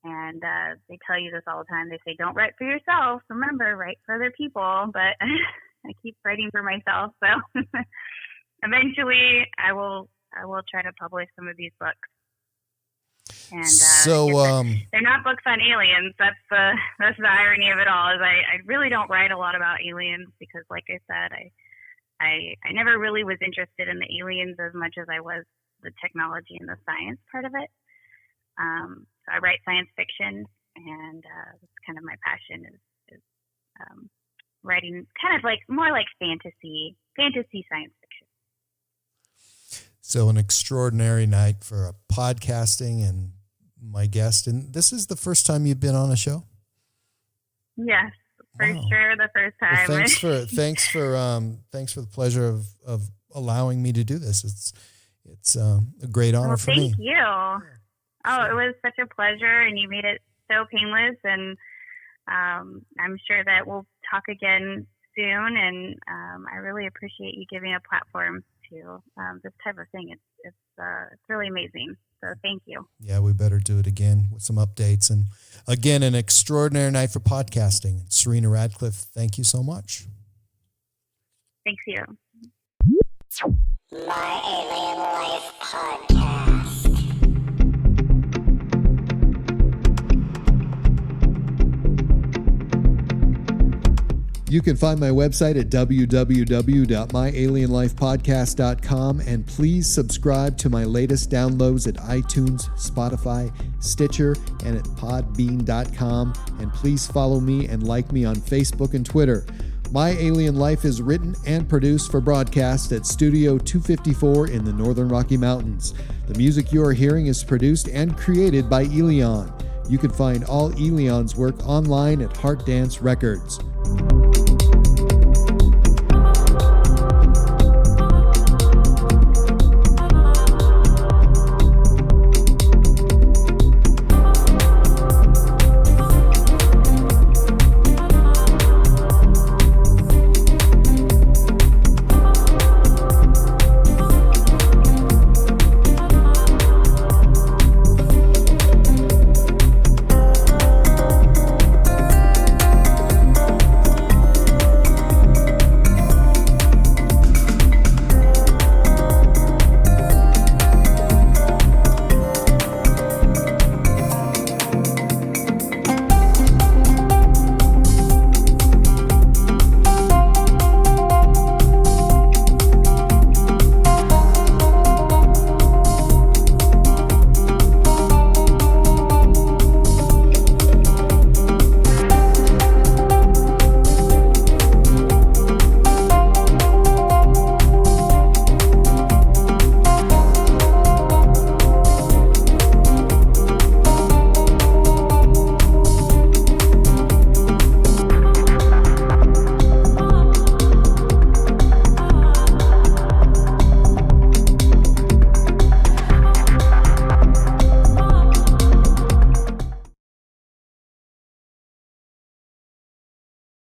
Speaker 2: And they tell you this all the time. They say, don't write for yourself. Remember, write for other people. But I keep writing for myself. So eventually I will try to publish some of these books. And they're not books on aliens. That's the irony of it all, is I really don't write a lot about aliens because, like I said, I never really was interested in the aliens as much as I was the technology and the science part of it. So I write science fiction, and that's kind of my passion is writing kind of more like fantasy science fiction.
Speaker 3: So an extraordinary night for podcasting and my guest. And this is the first time you've been on a show?
Speaker 2: Yes, for sure, the first time.
Speaker 3: Well, thanks for the pleasure of allowing me to do this. It's a great honor for me.
Speaker 2: Thank you. It was such a pleasure, and you made it so painless. And I'm sure that we'll talk again soon. And I really appreciate you giving a platform to this type of thing. It's really amazing. So thank you.
Speaker 3: Yeah, we better do it again with some updates. And again, an extraordinary night for podcasting. Serena Radcliffe, thank you so much.
Speaker 2: Thanks, you.
Speaker 4: My Alien Life Podcast.
Speaker 3: You can find my website at www.myalienlifepodcast.com, and please subscribe to my latest downloads at iTunes, Spotify, Stitcher, and at podbean.com. And please follow me and like me on Facebook and Twitter. My Alien Life is written and produced for broadcast at Studio 254 in the Northern Rocky Mountains. The music you are hearing is produced and created by Elion. You can find all Elion's work online at Heart Dance Records.